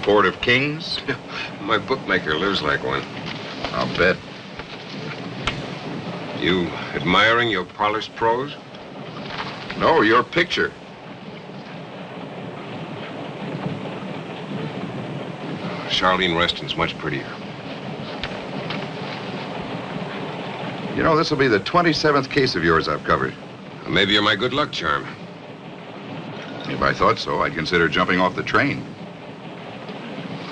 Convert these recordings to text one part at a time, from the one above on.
sport of kings? My bookmaker lives like one. I'll bet. You admiring your polished prose? No, your picture. Charlene Reston's much prettier. You know, this will be the 27th case of yours I've covered. Maybe you're my good luck charm. If I thought so, I'd consider jumping off the train.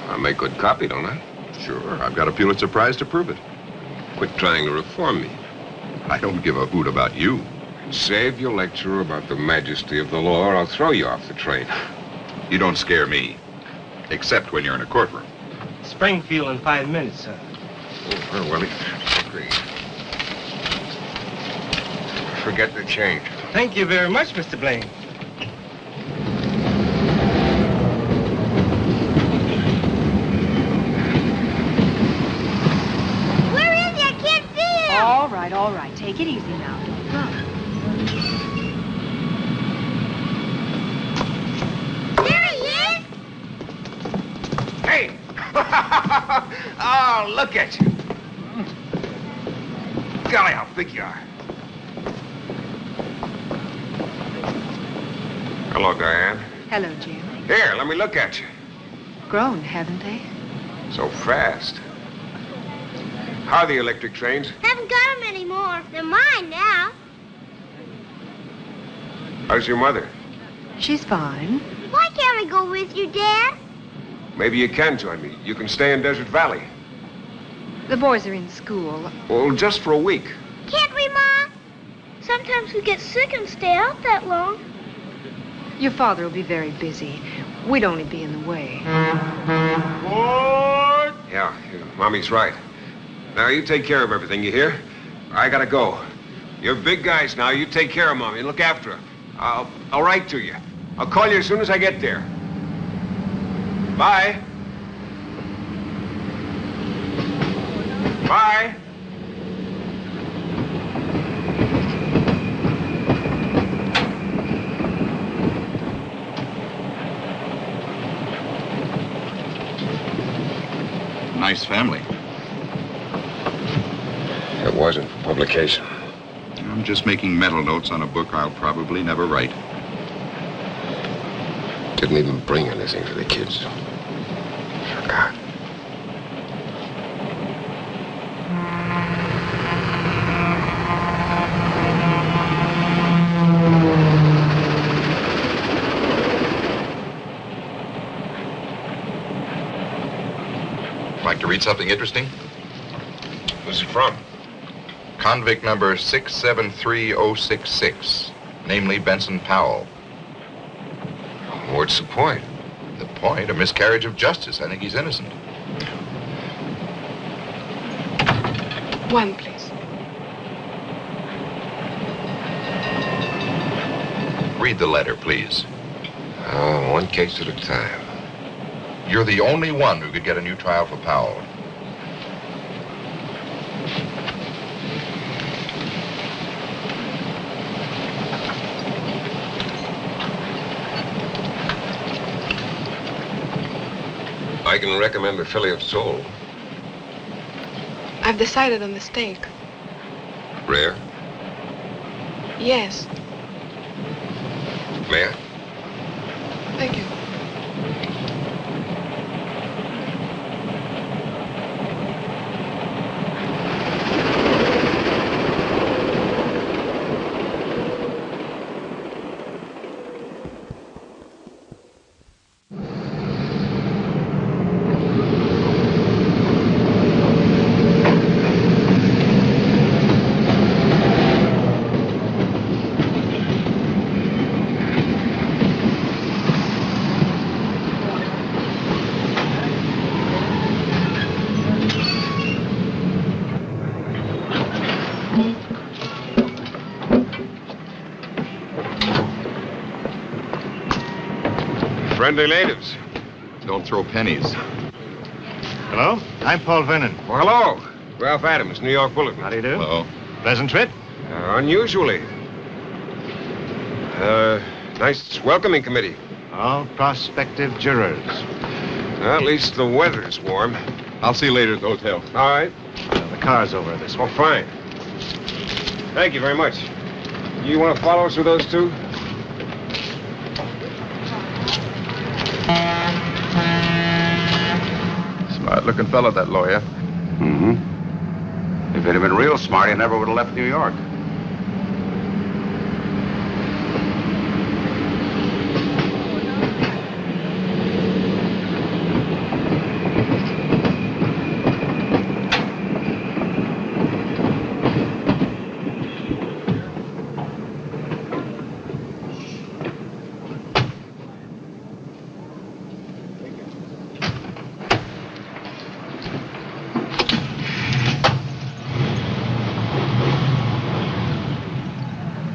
I make good copy, don't I? Sure, I've got a Pulitzer Prize to prove it. Quit trying to reform me. I don't give a hoot about you. Save your lecture about the majesty of the law, or I'll throw you off the train. You don't scare me, except when you're in a courtroom. Springfield in 5 minutes, sir. Oh, very well. Agreed. Forget the change. Thank you very much, Mr. Blane. Where is he? I can't see him. All right. Take it easy now. Don't run. There he is. Hey! Oh, look at you. Golly, how big you are. Hello, Diane. Hello, Jim. Here, let me look at you. Grown, haven't they? So fast. How are the electric trains? Haven't got him anymore. They're mine now. How's your mother? She's fine. Why can't we go with you, Dad? Maybe you can join me. You can stay in Desert Valley. The boys are in school. Well, just for a week. Can't we, Ma? Sometimes we get sick and stay out that long. Your father will be very busy. We'd only be in the way. Yeah, Mommy's right. Now, you take care of everything, you hear? I gotta go. You're big guys now. You take care of Mommy and look after her. I'll write to you. I'll call you as soon as I get there. Bye. Bye. Nice family. It wasn't for publication. I'm just making mental notes on a book I'll probably never write. Didn't even bring anything for the kids. Forgot. Like to read something interesting? Who's it from? Convict number 673066, namely Benson Powell. What's the point? The point? A miscarriage of justice. I think he's innocent. One, please. Read the letter, please. Oh, one case at a time. You're the only one who could get a new trial for Powell. I can recommend a fillet of sole. I've decided on the steak. Rare? Yes. May I? Thank you. Friendly natives. Don't throw pennies. Hello, I'm Paul Vernon. Well, hello. Ralph Adams, New York Bulletin. How do you do? Hello. Pleasant trip? Unusually. Nice welcoming committee. All prospective jurors. Well, at least the weather's warm. I'll see you later at the hotel. All right. The car's over this way. Well, fine. Thank you very much. You want to follow us with those two? Smart-looking fellow, that lawyer. Mm-hmm. If he'd have been real smart, he never would have left New York.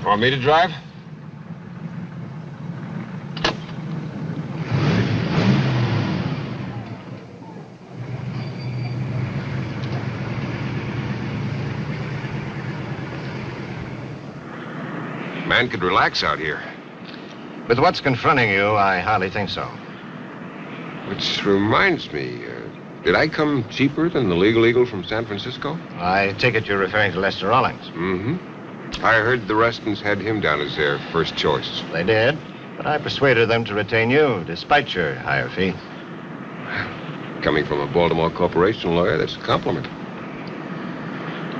Want me to drive? Man could relax out here. With what's confronting you, I hardly think so. Which reminds me, did I come cheaper than the Legal Eagle from San Francisco? I take it you're referring to Lester Rawlings. Mm-hmm. I heard the Restons had him down as their first choice. They did, but I persuaded them to retain you, despite your higher fee. Coming from a Baltimore corporation lawyer, that's a compliment.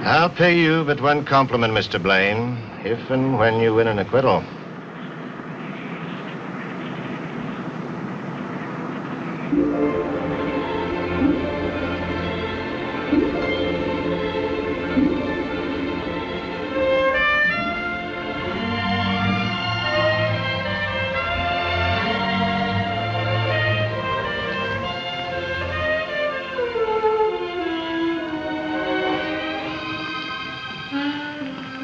I'll pay you but one compliment, Mr. Blane, if and when you win an acquittal.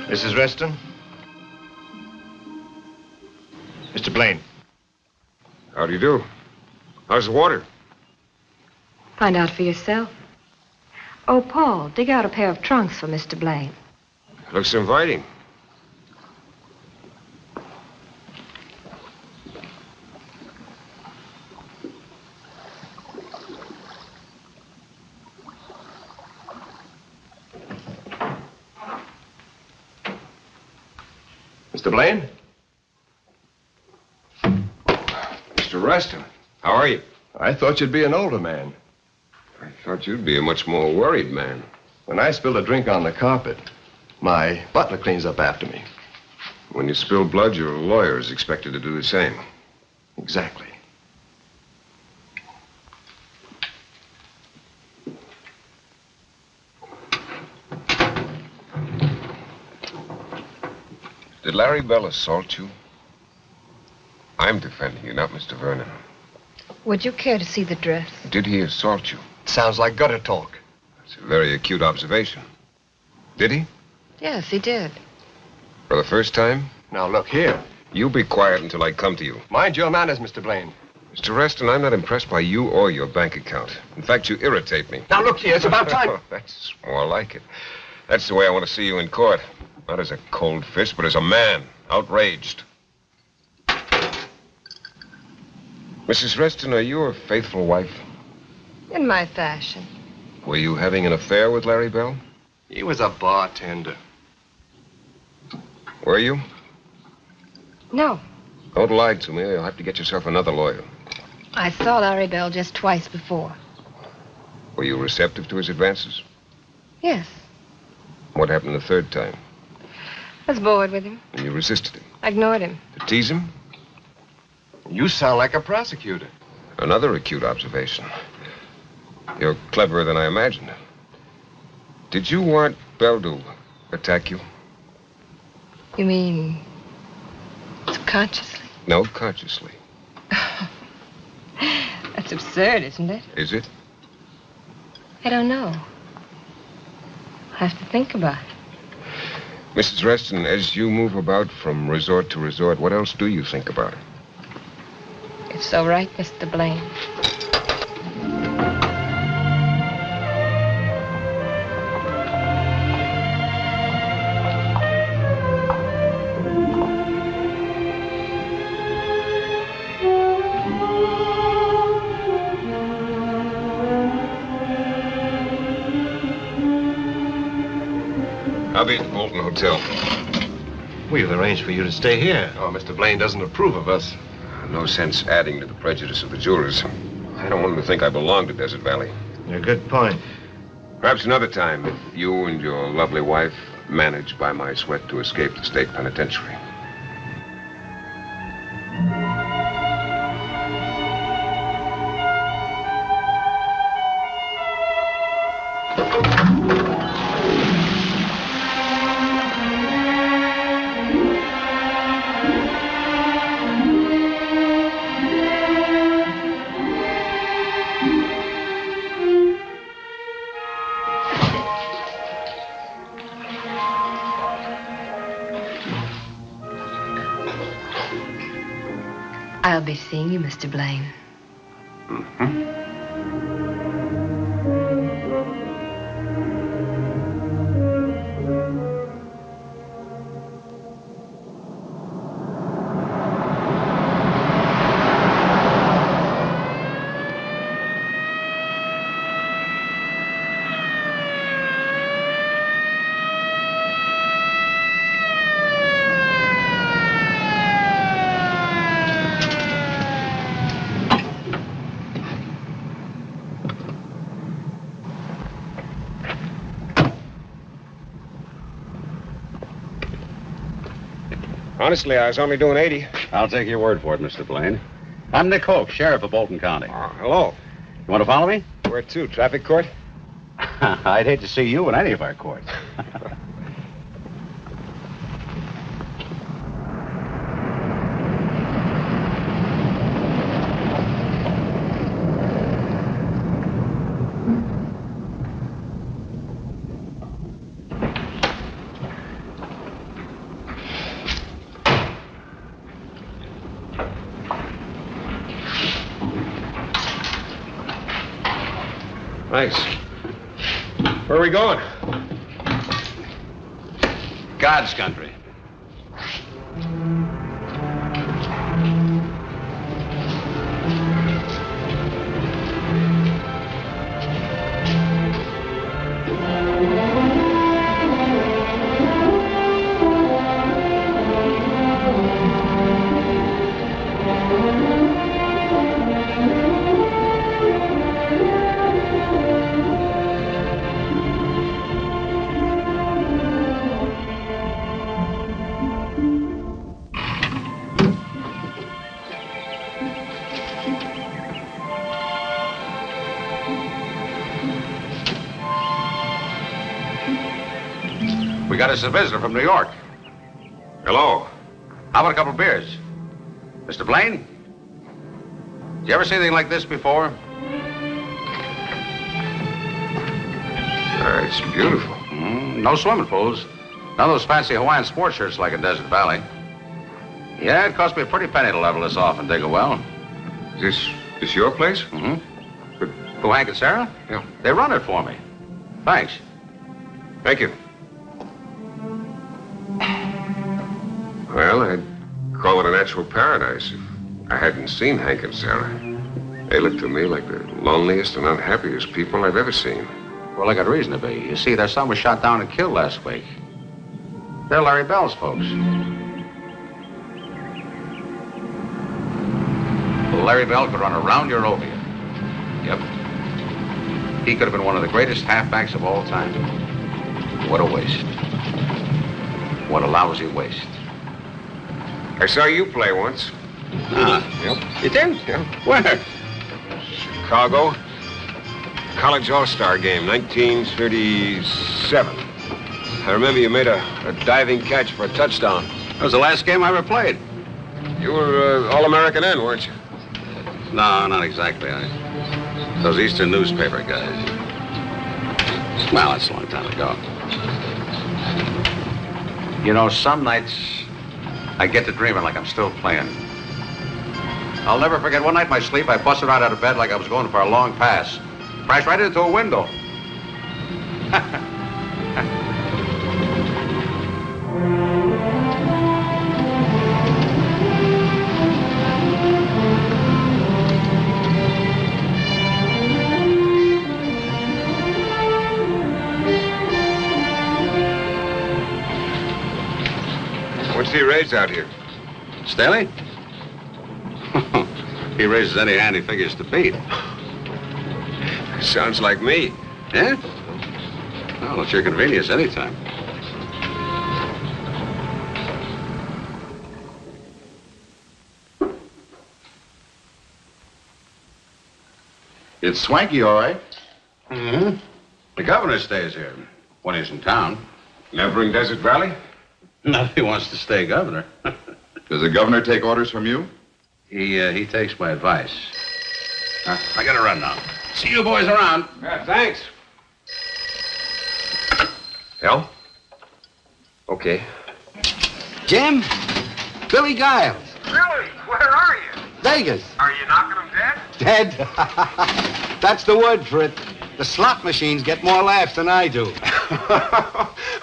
Mrs. Reston? Mr. Blane. How do you do? How's the water? Find out for yourself. Oh, Paul, dig out a pair of trunks for Mr. Blane. Looks inviting. Mr. Blane? Mr. Reston, how are you? I thought you'd be an older man. I thought you'd be a much more worried man. When I spill a drink on the carpet, my butler cleans up after me. When you spill blood, your lawyer is expected to do the same. Exactly. Did Larry Bell assault you? I'm defending you, not Mr. Vernon. Would you care to see the dress? Did he assault you? Sounds like gutter talk. That's a very acute observation. Did he? Yes, he did. For the first time? Now, look here. You be quiet until I come to you. Mind your manners, Mr. Blane. Mr. Reston, I'm not impressed by you or your bank account. In fact, you irritate me. Now, look here. It's about time. That's more like it. That's the way I want to see you in court. Not as a cold fist, but as a man, outraged. Mrs. Reston, are you a faithful wife? In my fashion. Were you having an affair with Larry Bell? He was a bartender. Were you? No. Don't lie to me. You'll have to get yourself another lawyer. I saw Larry Bell just twice before. Were you receptive to his advances? Yes. What happened the third time? I was bored with him. And you resisted him? I ignored him. To tease him? You sound like a prosecutor. Another acute observation. You're cleverer than I imagined. Did you want Bell to attack you? You mean subconsciously? No, consciously. That's absurd, isn't it? Is it? I don't know. I have to think about it. Mrs. Reston, as you move about from resort to resort, what else do you think about? It's so right, Mr. Blane. I'll be at the Bolton Hotel. We've arranged for you to stay here. Oh, Mr. Blane doesn't approve of us. No sense adding to the prejudice of the jurors. I don't want them to think I belong to Desert Valley. A good point. Perhaps another time, if you and your lovely wife manage by my sweat to escape the state penitentiary. I'll be seeing you, Mr. Blane. Honestly, I was only doing 80. I'll take your word for it, Mr. Blane. I'm Nick Hoke, sheriff of Bolton County. Hello. You want to follow me? Where to? Traffic court? I'd hate to see you in any of our courts. Thanks. Where are we going? God's country. We got us a visitor from New York. Hello. How about a couple of beers? Mr. Blane? Did you ever see anything like this before? It's beautiful. No swimming pools. None of those fancy Hawaiian sports shirts like in Desert Valley. Yeah, it cost me a pretty penny to level this off and dig a well. Is this your place? Mm-hmm. Who, Hank and Sarah? Yeah. They run it for me. Thanks. Thank you. Well, I'd call it a natural paradise if I hadn't seen Hank and Sarah. They look to me like the loneliest and unhappiest people I've ever seen. Well, they got reason to be. You see, their son was shot down and killed last week. They're Larry Bell's folks. Larry Bell could run around your Ovia. Yep. He could have been one of the greatest halfbacks of all time. What a waste. What a lousy waste. I saw you play once. Yep. You did? Yeah. Where? Chicago. College All-Star game, 1937. I remember you made a diving catch for a touchdown. That was the last game I ever played. You were All-American then, weren't you? No, not exactly. Those Eastern newspaper guys. Well, that's a long time ago. You know, some nights I get to dreaming like I'm still playing. I'll never forget one night in my sleep, I busted right out of bed like I was going for a long pass. Crashed right into a window. plays out here. Staley? He raises any hand he figures to beat. Sounds like me. Yeah? Well, it's your convenience anytime. It's swanky, all right. Mm-hmm. The governor stays here when he's in town. Never in Desert Valley? Not if he wants to stay governor. Does the governor take orders from you? He takes my advice. I gotta run now. See you boys around. Yeah, thanks. Al? Okay. Jim? Billy Giles. Billy, where are you? Vegas. Are you knocking them dead? Dead? That's the word for it. The slot machines get more laughs than I do.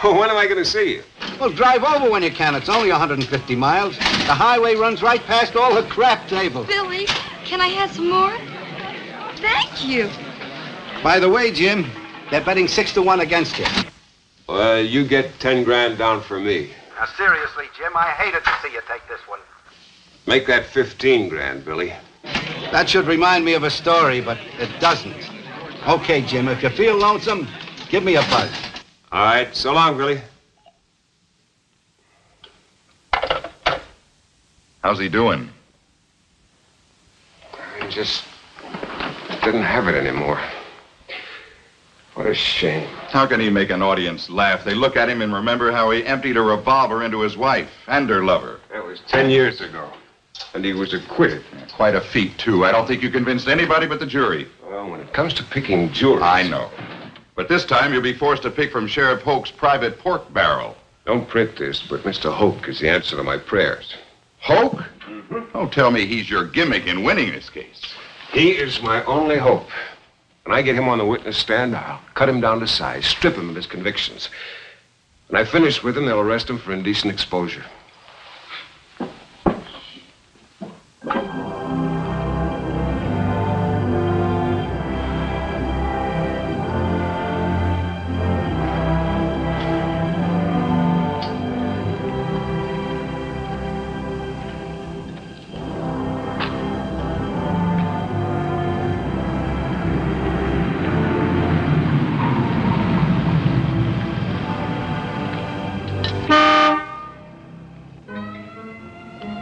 When am I going to see you? Well, drive over when you can. It's only 150 miles. The highway runs right past all the crap tables. Billy, can I have some more? Thank you. By the way, Jim, they're betting 6-1 against you. You get 10 grand down for me. Now, seriously, Jim, I hated to see you take this one. Make that 15 grand, Billy. That should remind me of a story, but it doesn't. Okay, Jim, if you feel lonesome, give me a buzz. All right, so long, Billy. How's he doing? He just didn't have it anymore. What a shame. How can he make an audience laugh? They look at him and remember how he emptied a revolver into his wife and her lover. That was 10 years ago, and he was acquitted. Yeah, quite a feat, too. I don't think you convinced anybody but the jury. Well, when it comes to picking jurors... I know. But this time you'll be forced to pick from Sheriff Hoke's private pork barrel. Don't print this, but Mr. Hoke is the answer to my prayers. Hoke? Don't tell me he's your gimmick in winning this case. He is my only hope. When I get him on the witness stand, I'll cut him down to size, strip him of his convictions. When I finish with him, they'll arrest him for indecent exposure.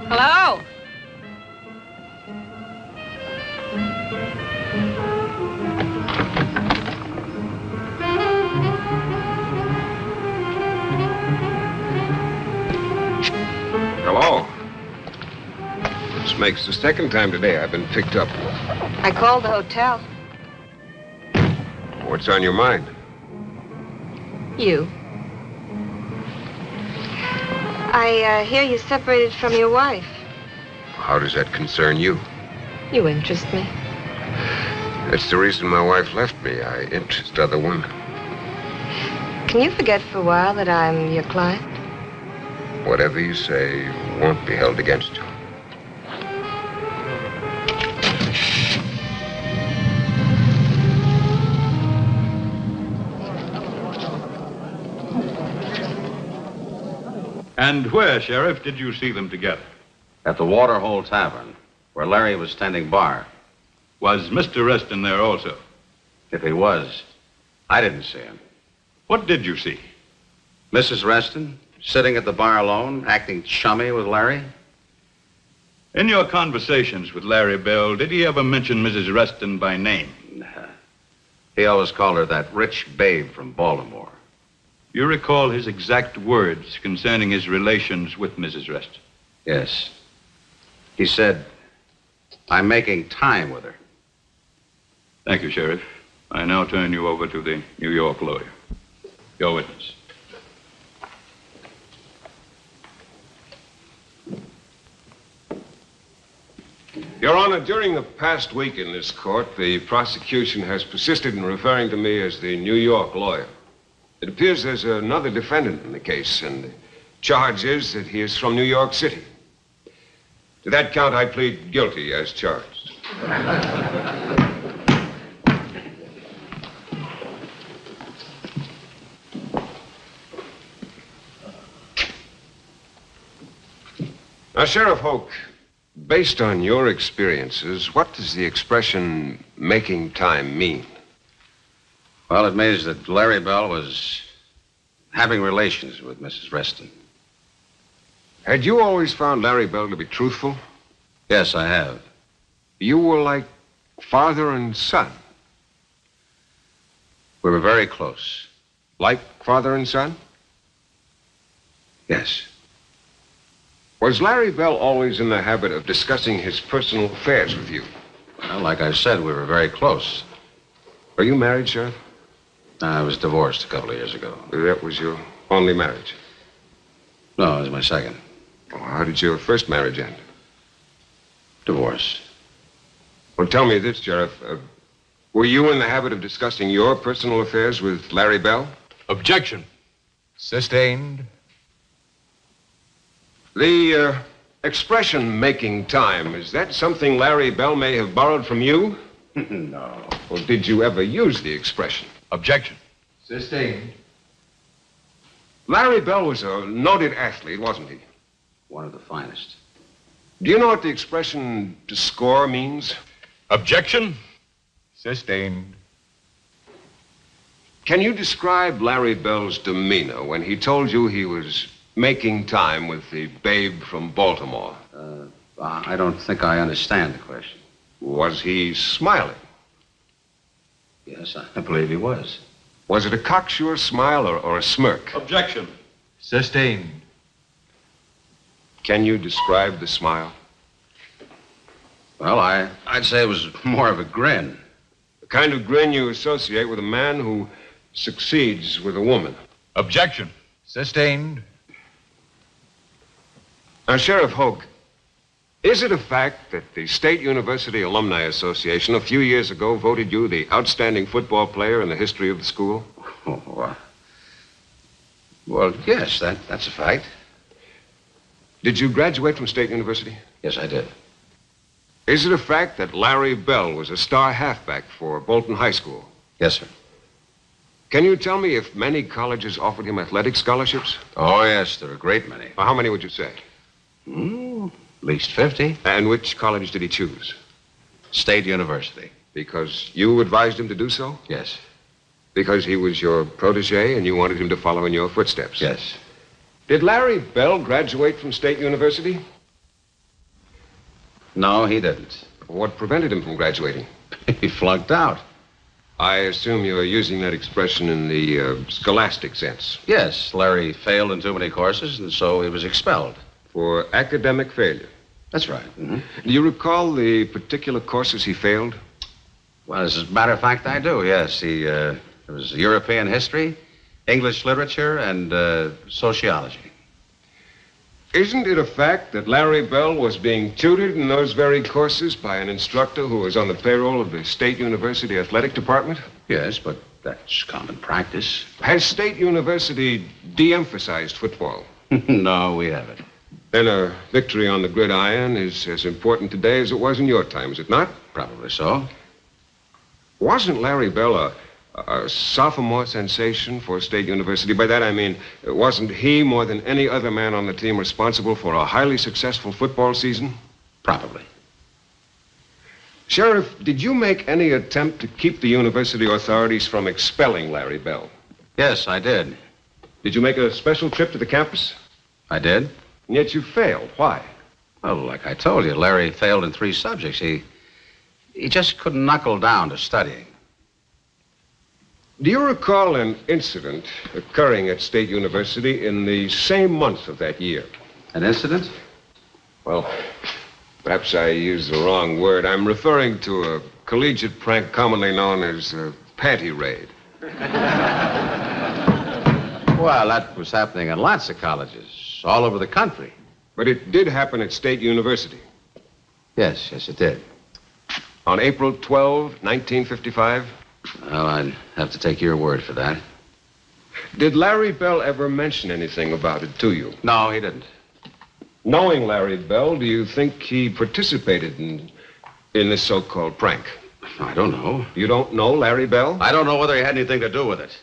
Hello? Hello. This makes the second time today I've been picked up. I called the hotel. What's on your mind? You. I hear you separated from your wife. How does that concern you? You interest me. That's the reason my wife left me. I interest other women. Can you forget for a while that I'm your client? Whatever you say won't be held against you. And where, Sheriff, did you see them together? At the Waterhole Tavern, where Larry was standing bar. Was Mr. Reston there also? If he was, I didn't see him. What did you see? Mrs. Reston, sitting at the bar alone, acting chummy with Larry. In your conversations with Larry Bell, did he ever mention Mrs. Reston by name? He always called her that rich babe from Baltimore. You recall his exact words concerning his relations with Mrs. Reston? Yes. He said, I'm making time with her. Thank you, Sheriff. I now turn you over to the New York lawyer. Your witness. Your Honor, during the past week in this court, the prosecution has persisted in referring to me as the New York lawyer. It appears there's another defendant in the case, and the charge is that he is from New York City. To that count, I plead guilty as charged. Now, Sheriff Hoke, based on your experiences, what does the expression making time mean? Well, it means that Larry Bell was having relations with Mrs. Reston. Had you always found Larry Bell to be truthful? Yes, I have. You were like father and son. We were very close. Like father and son? Yes. Was Larry Bell always in the habit of discussing his personal affairs with you? Well, like I said, we were very close. Are you married, Sheriff? I was divorced a couple of years ago. That was your only marriage? No, it was my second. Oh, how did your first marriage end? Divorce. Well, tell me this, Sheriff. Were you in the habit of discussing your personal affairs with Larry Bell? Objection. Sustained. The expression making time, is that something Larry Bell may have borrowed from you? No. Or did you ever use the expression? Objection. Sustained. Larry Bell was a noted athlete, wasn't he? One of the finest. Do you know what the expression to score means? Objection. Sustained. Can you describe Larry Bell's demeanor when he told you he was making time with the babe from Baltimore? I don't think I understand the question. Was he smiling? Yes, I believe he was. Was it a cocksure smile or a smirk? Objection. Sustained. Can you describe the smile? Well, I'd say it was more of a grin. The kind of grin you associate with a man who succeeds with a woman. Objection. Sustained. Now, Sheriff Hoke, is it a fact that the State University Alumni Association a few years ago voted you the outstanding football player in the history of the school? Well, yes, that's a fact. Did you graduate from State University? Yes, I did. Is it a fact that Larry Bell was a star halfback for Bolton High School? Yes, sir. Can you tell me if many colleges offered him athletic scholarships? Oh, yes, there are a great many. Well, how many would you say? At least 50. And which college did he choose? State University. Because you advised him to do so? Yes. Because he was your protege and you wanted him to follow in your footsteps? Yes. Did Larry Bell graduate from State University? No, he didn't. What prevented him from graduating? He flunked out. I assume you're using that expression in the scholastic sense. Yes, Larry failed in too many courses, and so he was expelled. For academic failure? That's right. Mm-hmm. Do you recall the particular courses he failed? Well, as a matter of fact, I do, yes. It was European history, English literature, and sociology. Isn't it a fact that Larry Bell was being tutored in those very courses by an instructor who was on the payroll of the State University Athletic Department? Yes, but that's common practice. Has State University de-emphasized football? No, we haven't. Then a victory on the gridiron is as important today as it was in your time, is it not? Probably so. Wasn't Larry Bell a sophomore sensation for State University? By that I mean, wasn't he more than any other man on the team responsible for a highly successful football season? Probably. Sheriff, did you make any attempt to keep the university authorities from expelling Larry Bell? Yes, I did. Did you make a special trip to the campus? I did. And yet you failed. Why? Well, like I told you, Larry failed in 3 subjects. He just couldn't knuckle down to studying. Do you recall an incident occurring at State University in the same month of that year? An incident? Well, perhaps I used the wrong word. I'm referring to a collegiate prank commonly known as a panty raid. Well, that was happening in lots of colleges, all over the country. But it did happen at State University. Yes, it did. On April 12, 1955? Well, I'd have to take your word for that. Did Larry Bell ever mention anything about it to you? No, he didn't. Knowing Larry Bell, do you think he participated in this so-called prank? I don't know. You don't know Larry Bell? I don't know whether he had anything to do with it.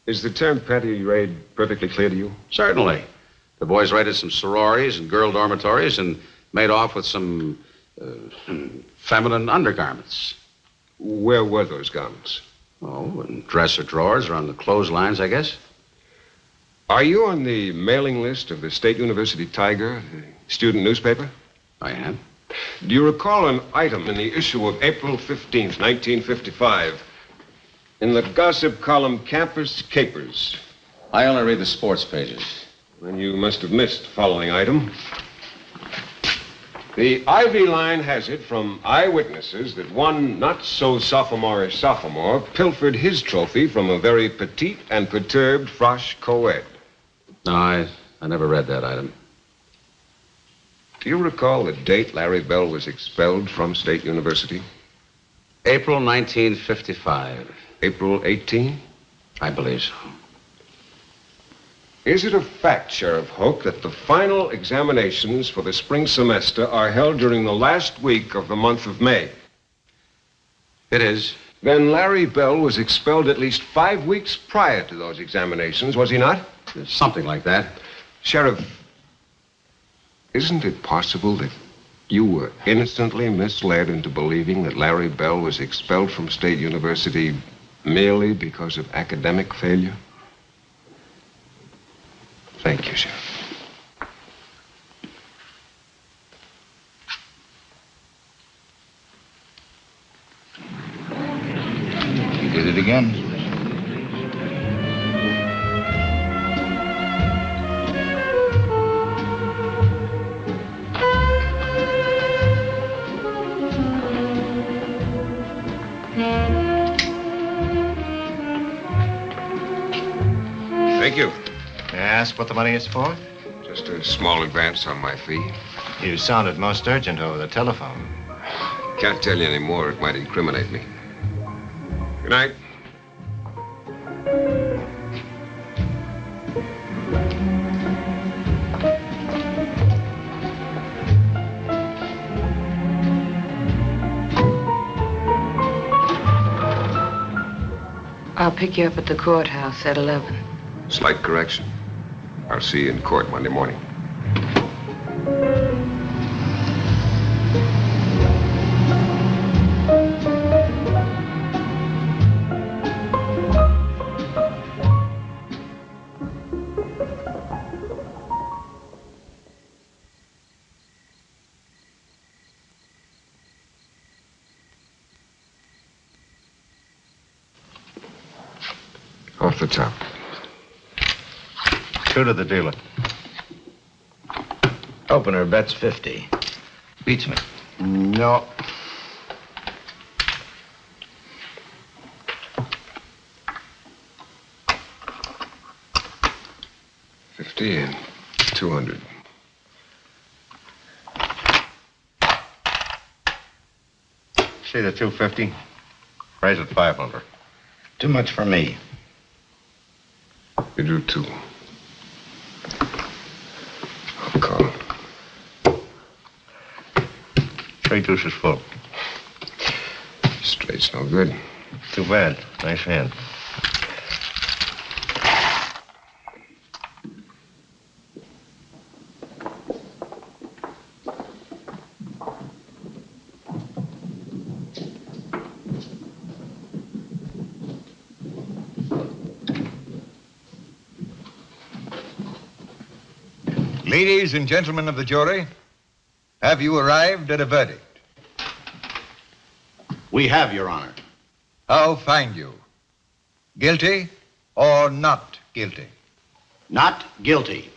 Is the term panty raid perfectly clear to you? Certainly. The boys raided some sororities and girl dormitories and made off with some feminine undergarments. Where were those garments? Oh, in dresser drawers or on the clotheslines, I guess. Are you on the mailing list of the State University Tiger, the student newspaper? I am. Do you recall an item in the issue of April 15th, 1955, in the gossip column Campus Capers? I only read the sports pages. Then you must have missed the following item. The Ivy Line has it from eyewitnesses that one not-so-sophomorish sophomore pilfered his trophy from a very petite and perturbed frosh co-ed. No, I never read that item. Do you recall the date Larry Bell was expelled from State University? April 1955. April 18? I believe so. Is it a fact, Sheriff Hoke, that the final examinations for the spring semester are held during the last week of the month of May? It is. Then Larry Bell was expelled at least 5 weeks prior to those examinations, was he not? Something like that. Sheriff, isn't it possible that you were innocently misled into believing that Larry Bell was expelled from State University merely because of academic failure? Thank you, Sheriff. You did it again. Thank you. May I ask what the money is for? Just a small advance on my fee. You sounded most urgent over the telephone. Can't tell you any more. It might incriminate me. Good night. I'll pick you up at the courthouse at 11. Slight correction. I'll see you in court Monday morning. Off the top. True to the dealer. Opener bets 50. Beats me. No. $50 and $200. See the 250? Raise it 500. Too much for me. You do too. I'll call. 3 deuces full. Straight's no good. Too bad. Nice hand. Ladies and gentlemen of the jury, have you arrived at a verdict? We have, Your Honor. How find you? Guilty or not guilty? Not guilty.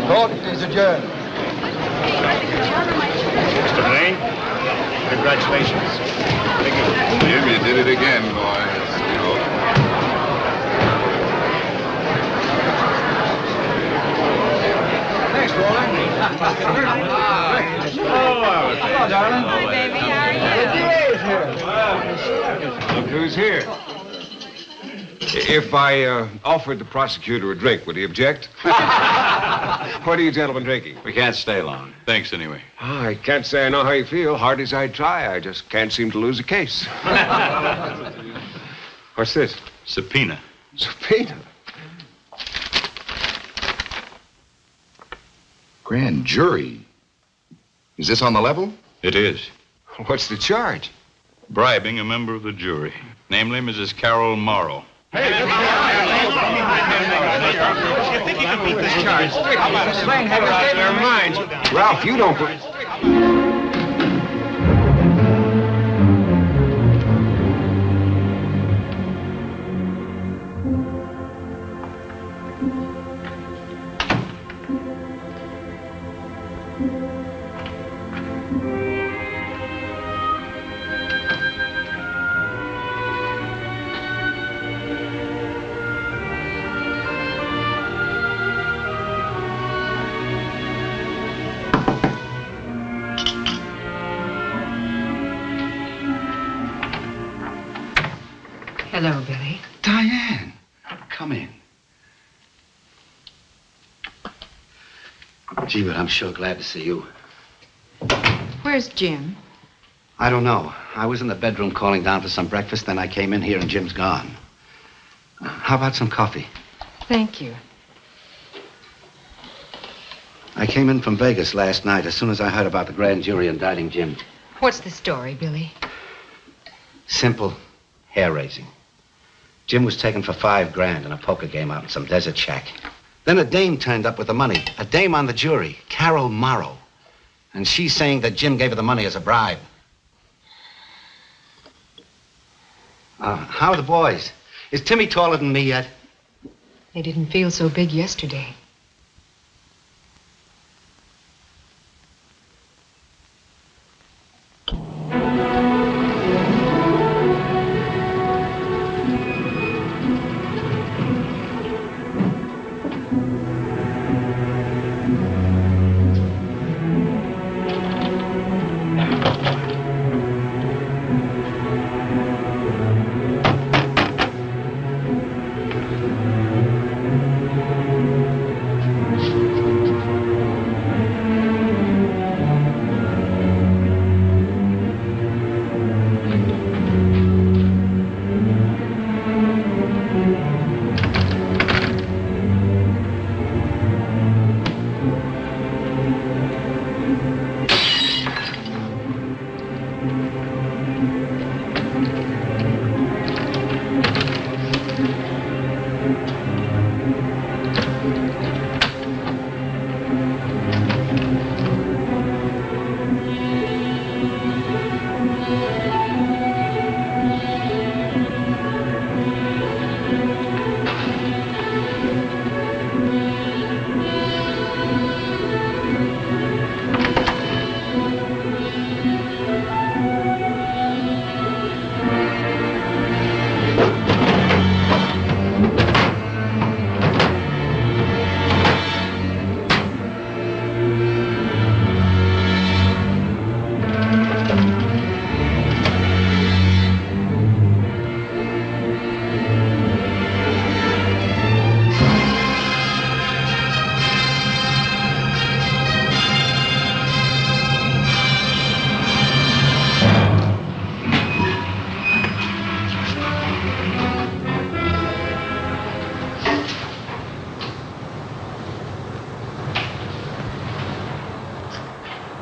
Court is adjourned. Mr. Blane, congratulations. Thank you. Jim, you did it again, boy. Thanks, Roland. Hello, darling. Hi, baby. How are you? Look who's here. If I offered the prosecutor a drink, would he object? What are you gentlemen drinking? We can't stay long. Thanks anyway. Oh, I can't say I know how you feel. Hard as I try, I just can't seem to lose a case. What's this? Subpoena. Subpoena? Grand jury? Is this on the level? It is. What's the charge? Bribing a member of the jury, namely Mrs. Carol Morrow. You think you can beat this charge? How about it? Blane had us in their minds. Ralph, you don't... Hello, Billy. Diane, come in. Gee, but I'm sure glad to see you. Where's Jim? I don't know. I was in the bedroom calling down for some breakfast, then I came in here and Jim's gone. How about some coffee? Thank you. I came in from Vegas last night as soon as I heard about the grand jury indicting Jim. What's the story, Billy? Simple, hair-raising. Jim was taken for $5,000 in a poker game out in some desert shack. Then a dame turned up with the money. A dame on the jury, Carol Morrow. And she's saying that Jim gave her the money as a bribe. How are the boys? Is Timmy taller than me yet? They didn't feel so big yesterday.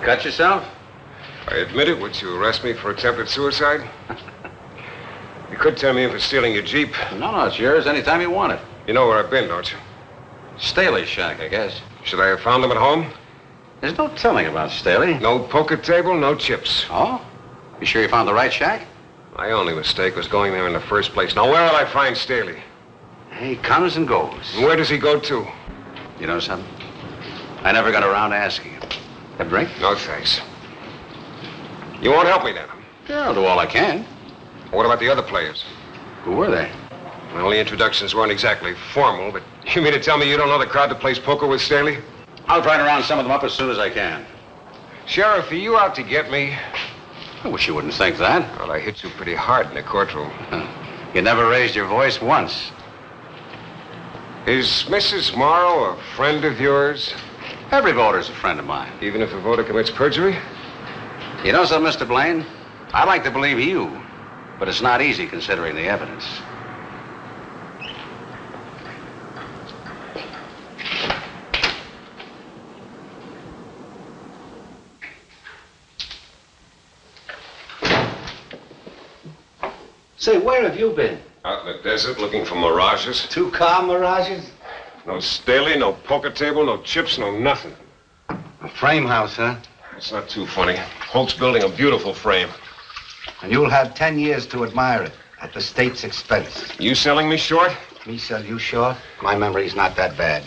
Cut yourself? I admit it. Would you arrest me for attempted suicide? You could tell me in for stealing your Jeep. No, it's yours anytime you want it. You know where I've been, don't you? Staley's shack, I guess. Should I have found him at home? There's no telling about Staley. No poker table, no chips. Oh? You sure you found the right shack? My only mistake was going there in the first place. Now, where will I find Staley? He comes and goes. And where does he go to? You know something? I never got around to asking him. Have a drink? No, thanks. You won't help me then? Yeah, I'll do all I can. What about the other players? Who were they? Well, the introductions weren't exactly formal, but you mean to tell me you don't know the crowd that plays poker with Staley? I'll try to round some of them up as soon as I can. Sheriff, are you out to get me? I wish you wouldn't think that. Well, I hit you pretty hard in the courtroom. You never raised your voice once. Is Mrs. Morrow a friend of yours? Every voter's a friend of mine. Even if a voter commits perjury? You know something, Mr. Blane? I'd like to believe you, but it's not easy considering the evidence. Say, where have you been? Out in the desert looking for mirages. 2-car mirages? No Staley, no poker table, no chips, no nothing. A frame house, huh? It's not too funny. Holt's building a beautiful frame. And you'll have 10 years to admire it at the state's expense. You selling me short? Me sell you short? My memory's not that bad.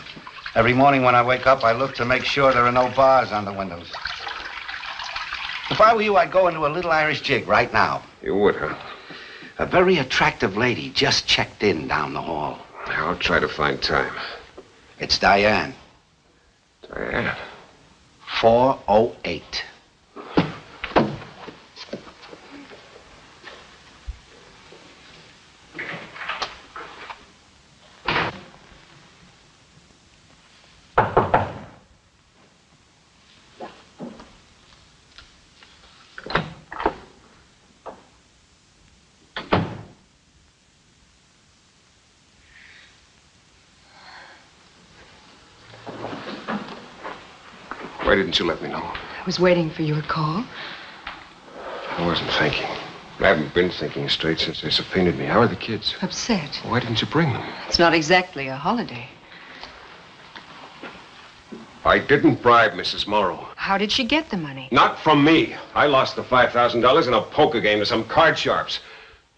Every morning when I wake up, I look to make sure there are no bars on the windows. If I were you, I'd go into a little Irish jig right now. You would, huh? A very attractive lady just checked in down the hall. I'll try to find time. It's Diane. Diane? 408. Why didn't you let me know? I was waiting for your call. I wasn't thinking. I haven't been thinking straight since they subpoenaed me. How are the kids? Upset. Why didn't you bring them? It's not exactly a holiday. I didn't bribe Mrs. Morrow. How did she get the money? Not from me. I lost the $5,000 in a poker game to some card sharps.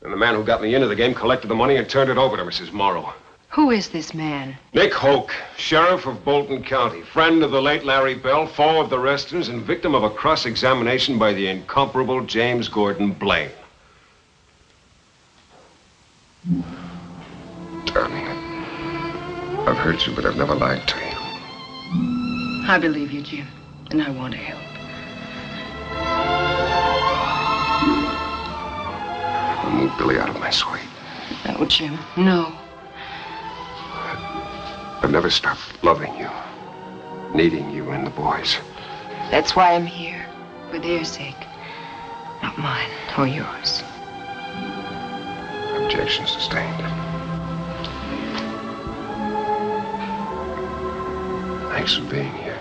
And the man who got me into the game collected the money and turned it over to Mrs. Morrow. Who is this man? Nick Hoke, sheriff of Bolton County, friend of the late Larry Bell, foe of the Restons, and victim of a cross-examination by the incomparable James Gordon Blane. Darling, I've hurt you, but I've never lied to you. I believe you, Jim, and I want to help. I'll move Billy out of my sight. No, Jim, no. I've never stopped loving you, needing you and the boys. That's why I'm here, for their sake. Not mine or yours. Objection sustained. Thanks for being here.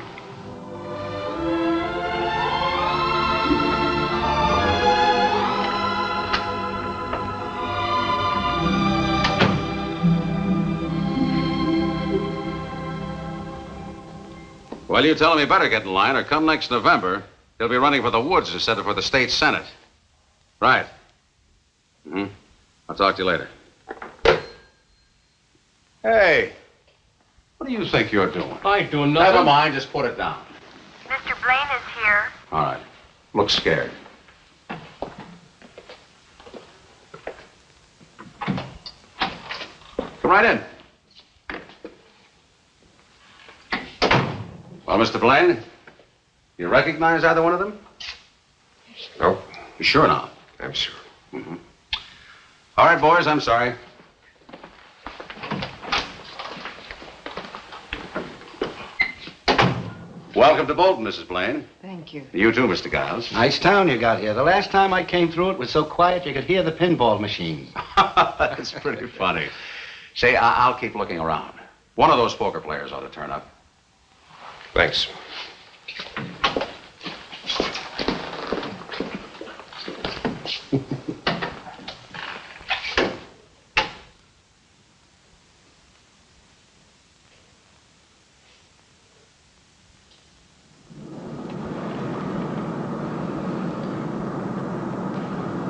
Well, you tell him he better get in line, or come next November, he'll be running for the Woods instead of for the state senate. Right. Mm-hmm. I'll talk to you later. Hey, what do you think you're doing? I ain't doing nothing. Never mind, just put it down. Mr. Blane is here. All right. Look scared. Come right in. Well, Mr. Blane, you recognize either one of them? Nope. You sure not? I'm sure. Mm-hmm. All right, boys, I'm sorry. Welcome to Bolton, Mrs. Blane. Thank you. You too, Mr. Giles. Nice town you got here. The last time I came through, it was so quiet you could hear the pinball machines. That's pretty funny. Say, I'll keep looking around. One of those poker players ought to turn up. Thanks.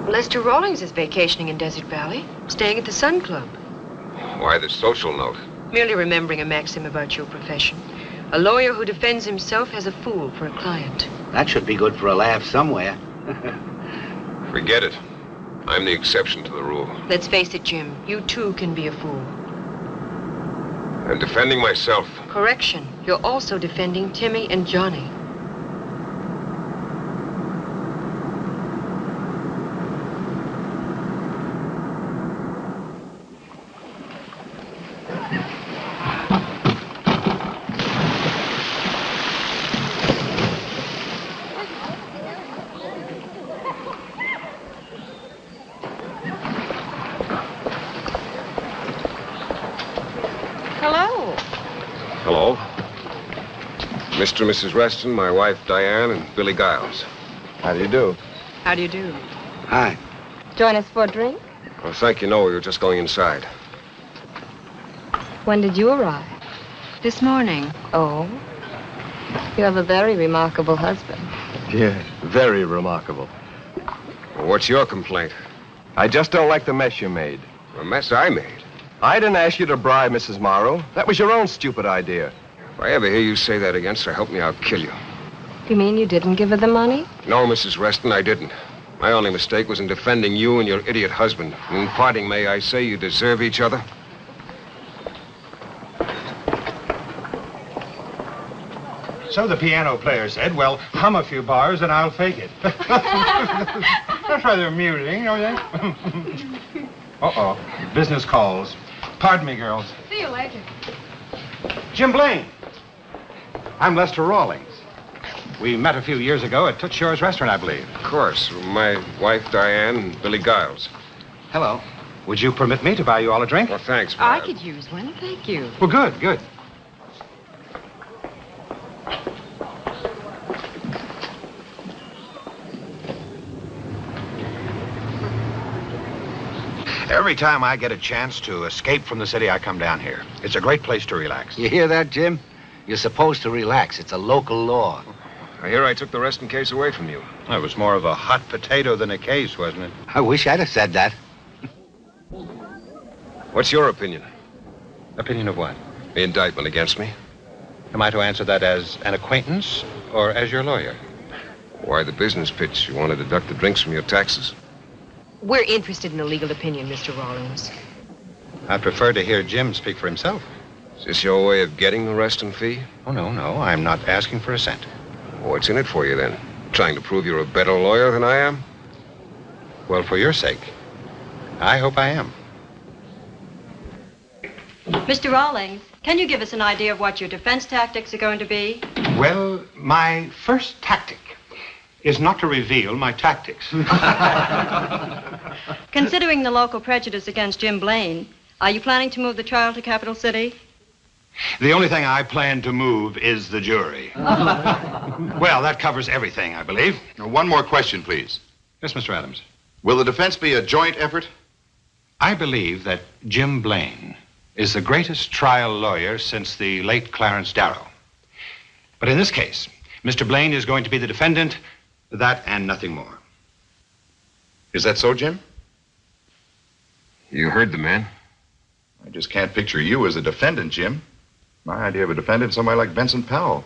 Lester Rawlings is vacationing in Desert Valley, staying at the Sun Club. Why the social note? Merely remembering a maxim about your profession. A lawyer who defends himself has a fool for a client. That should be good for a laugh somewhere. Forget it. I'm the exception to the rule. Let's face it, Jim. You too can be a fool. I'm defending myself. Correction. You're also defending Timmy and Johnny. Hello. Mr. and Mrs. Reston, my wife, Diane, and Billy Giles. How do you do? How do you do? Hi. Join us for a drink? Well, thank you. No, we were just going inside. When did you arrive? This morning. Oh? You have a very remarkable husband. Yes, very remarkable. Well, what's your complaint? I just don't like the mess you made. The mess I made? I didn't ask you to bribe Mrs. Morrow. That was your own stupid idea. If I ever hear you say that again, sir, help me, I'll kill you. You mean you didn't give her the money? No, Mrs. Reston, I didn't. My only mistake was in defending you and your idiot husband. In parting, may I say you deserve each other? So the piano player said, well, hum a few bars and I'll fake it. That's rather amusing, don't you think? Uh-oh. Business calls. Pardon me, girls. See you later. Jim Blane. I'm Lester Rawlings. We met a few years ago at Toots Shore's restaurant, I believe. Of course. My wife, Diane, and Billy Giles. Hello. Would you permit me to buy you all a drink? Well, thanks, I Barb. could use one, thank you. Well, good, good. Every time I get a chance to escape from the city, I come down here. It's a great place to relax. You hear that, Jim? You're supposed to relax. It's a local law. I hear I took the Reston case away from you. It was more of a hot potato than a case, wasn't it? I wish I'd have said that. What's your opinion? Opinion of what? The indictment against me? Am I to answer that as an acquaintance or as your lawyer? Why the business pitch? You want to deduct the drinks from your taxes? We're interested in the legal opinion, Mr. Rawlings. I'd prefer to hear Jim speak for himself. Is this your way of getting the Reston fee? Oh, no. I'm not asking for a cent. What's in it for you, then? Trying to prove you're a better lawyer than I am? Well, for your sake, I hope I am. Mr. Rawlings, can you give us an idea of what your defense tactics are going to be? Well, my first tactic is not to reveal my tactics. Considering the local prejudice against Jim Blane, are you planning to move the trial to Capital City? The only thing I plan to move is the jury. Well, that covers everything, I believe. Now, one more question, please. Yes, Mr. Adams. Will the defense be a joint effort? I believe that Jim Blane is the greatest trial lawyer since the late Clarence Darrow. But in this case, Mr. Blane is going to be the defendant, that and nothing more. Is that so, Jim? You heard the man. I just can't picture you as a defendant, Jim. My idea of a defendant is somebody like Benson Powell.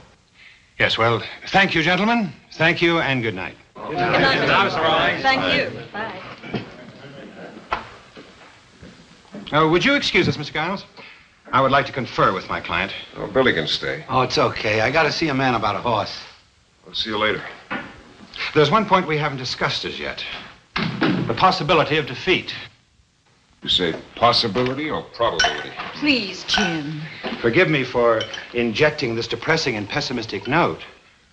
Yes, well, thank you, gentlemen. Thank you, and good night. Good night, Mr. Rawlings. Thank you. Bye. Would you excuse us, Mr. Giles? I would like to confer with my client. Oh, Billy can stay. Oh, it's okay. I got to see a man about a horse. I'll see you later. There's one point we haven't discussed as yet. The possibility of defeat. You say possibility or probability? Please, Jim. Forgive me for injecting this depressing and pessimistic note,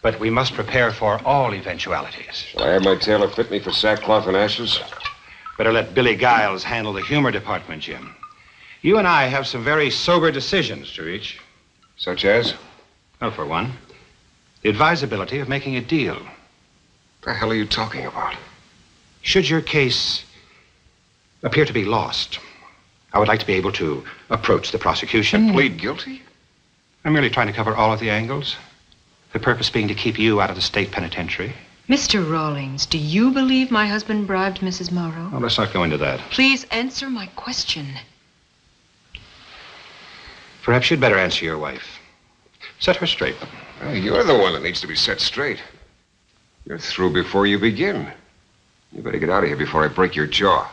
but we must prepare for all eventualities. Shall I have my tailor fit me for sackcloth and ashes? Better let Billy Giles handle the humor department, Jim. You and I have some very sober decisions to reach. Such as? Well, for one, the advisability of making a deal. What the hell are you talking about? Should your case appear to be lost, I would like to be able to approach the prosecution. And plead guilty? I'm merely trying to cover all of the angles. The purpose being to keep you out of the state penitentiary. Mr. Rawlings, do you believe my husband bribed Mrs. Morrow? Well, let's not go into that. Please answer my question. Perhaps you'd better answer your wife. Set her straight. Well, you're the one that needs to be set straight. You're through before you begin. You better get out of here before I break your jaw.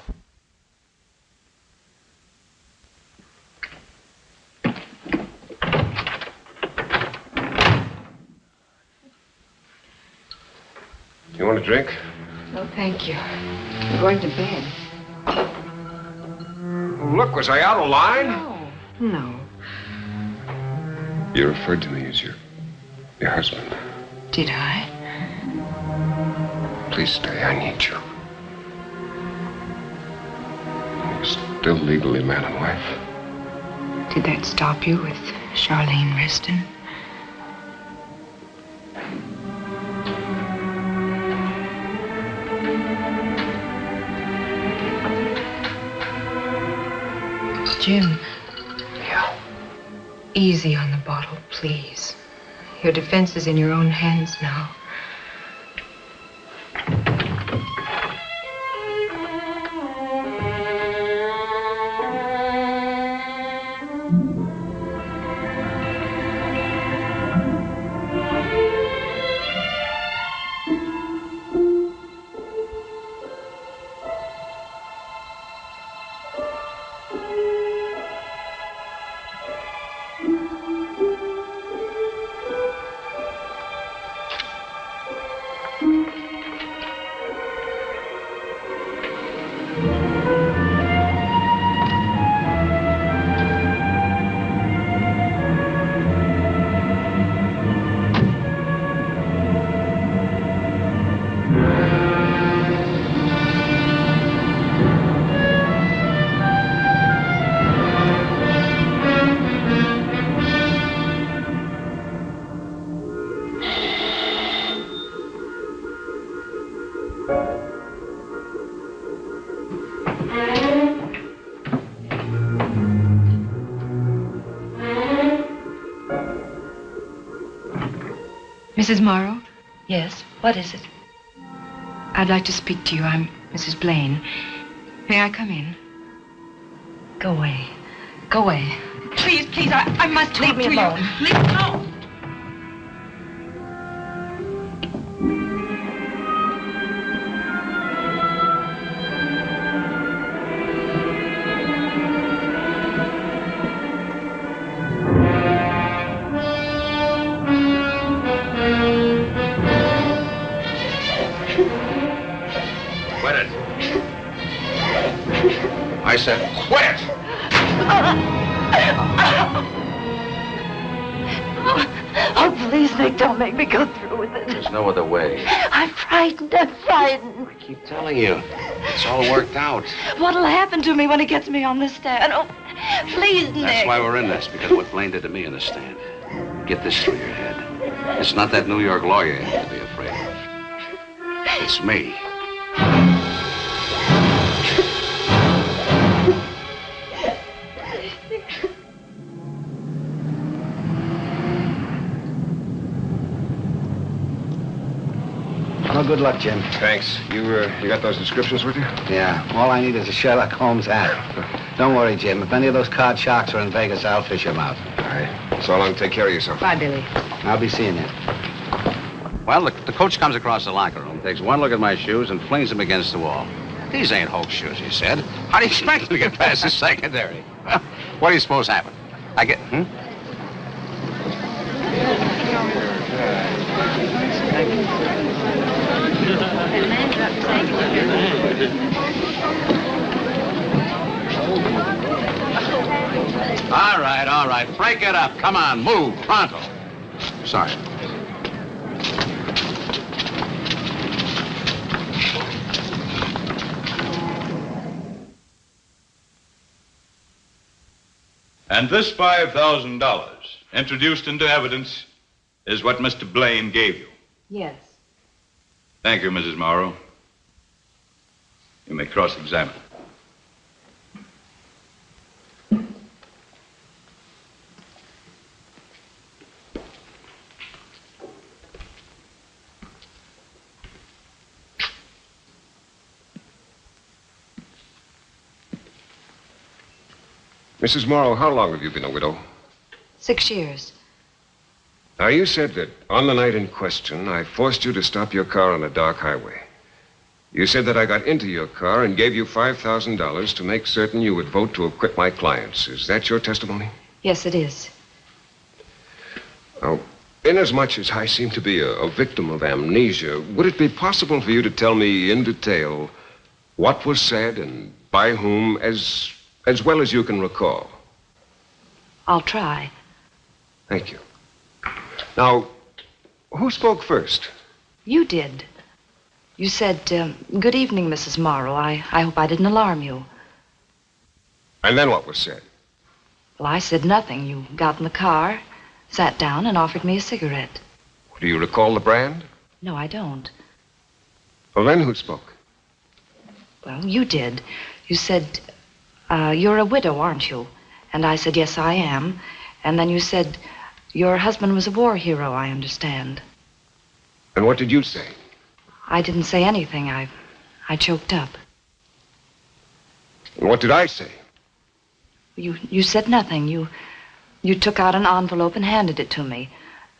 You want a drink? No, thank you. I'm going to bed. Oh, look, was I out of line? No. You referred to me as your husband. Did I? Please stay. I need you. You're still legally man and wife. Did that stop you with Charlene Reston? Jim. Yeah. Easy on the bottle, please. Your defense is in your own hands now. Mrs. Morrow? Yes, what is it? I'd like to speak to you. I'm Mrs. Blane. May I come in? Go away. Go away. Please, please, I must Leave me alone. Leave me alone. Quit it. I said quit! Oh, please, Nick, don't make me go through with it. There's no other way. I'm frightened. I'm frightened. I keep telling you. It's all worked out. What'll happen to me when he gets me on the stand? Oh, please, Nick. That's why we're in this, because of what Blane did to me in the stand. Get this through your head. It's not that New York lawyer you have to be afraid of. It's me. Well, good luck, Jim. Thanks. You got those descriptions with you? Yeah. All I need is a Sherlock Holmes hat. Don't worry, Jim. If any of those card sharks are in Vegas, I'll fish them out. All right. So long. Take care of yourself. Bye, Billy. I'll be seeing you. Well, the coach comes across the locker room, takes one look at my shoes, and flings them against the wall. These ain't Hulk shoes, he said. How do you expect them to get past the secondary? What do you suppose happened? I get... All right. Break it up. Come on, move. Pronto. Sorry. And this $5,000 introduced into evidence is what Mr. Blane gave you. Yes. Thank you, Mrs. Morrow. You may cross-examine. Mrs. Morrow, how long have you been a widow? 6 years. Now, you said that on the night in question, I forced you to stop your car on a dark highway. You said that I got into your car and gave you $5,000 to make certain you would vote to acquit my clients. Is that your testimony? Yes, it is. Now, inasmuch as I seem to be a victim of amnesia, would it be possible for you to tell me in detail what was said and by whom, as well as you can recall? I'll try. Thank you. Now, who spoke first? You did. You said, good evening, Mrs. Morrow. I hope I didn't alarm you. And then what was said? Well, I said nothing. You got in the car, sat down, and offered me a cigarette. Do you recall the brand? No, I don't. Well, then who spoke? Well, you did. You said, You're a widow, aren't you? And I said, yes, I am. And then you said, your husband was a war hero, I understand. And what did you say? I didn't say anything. I choked up. And what did I say? You said nothing. You took out an envelope and handed it to me.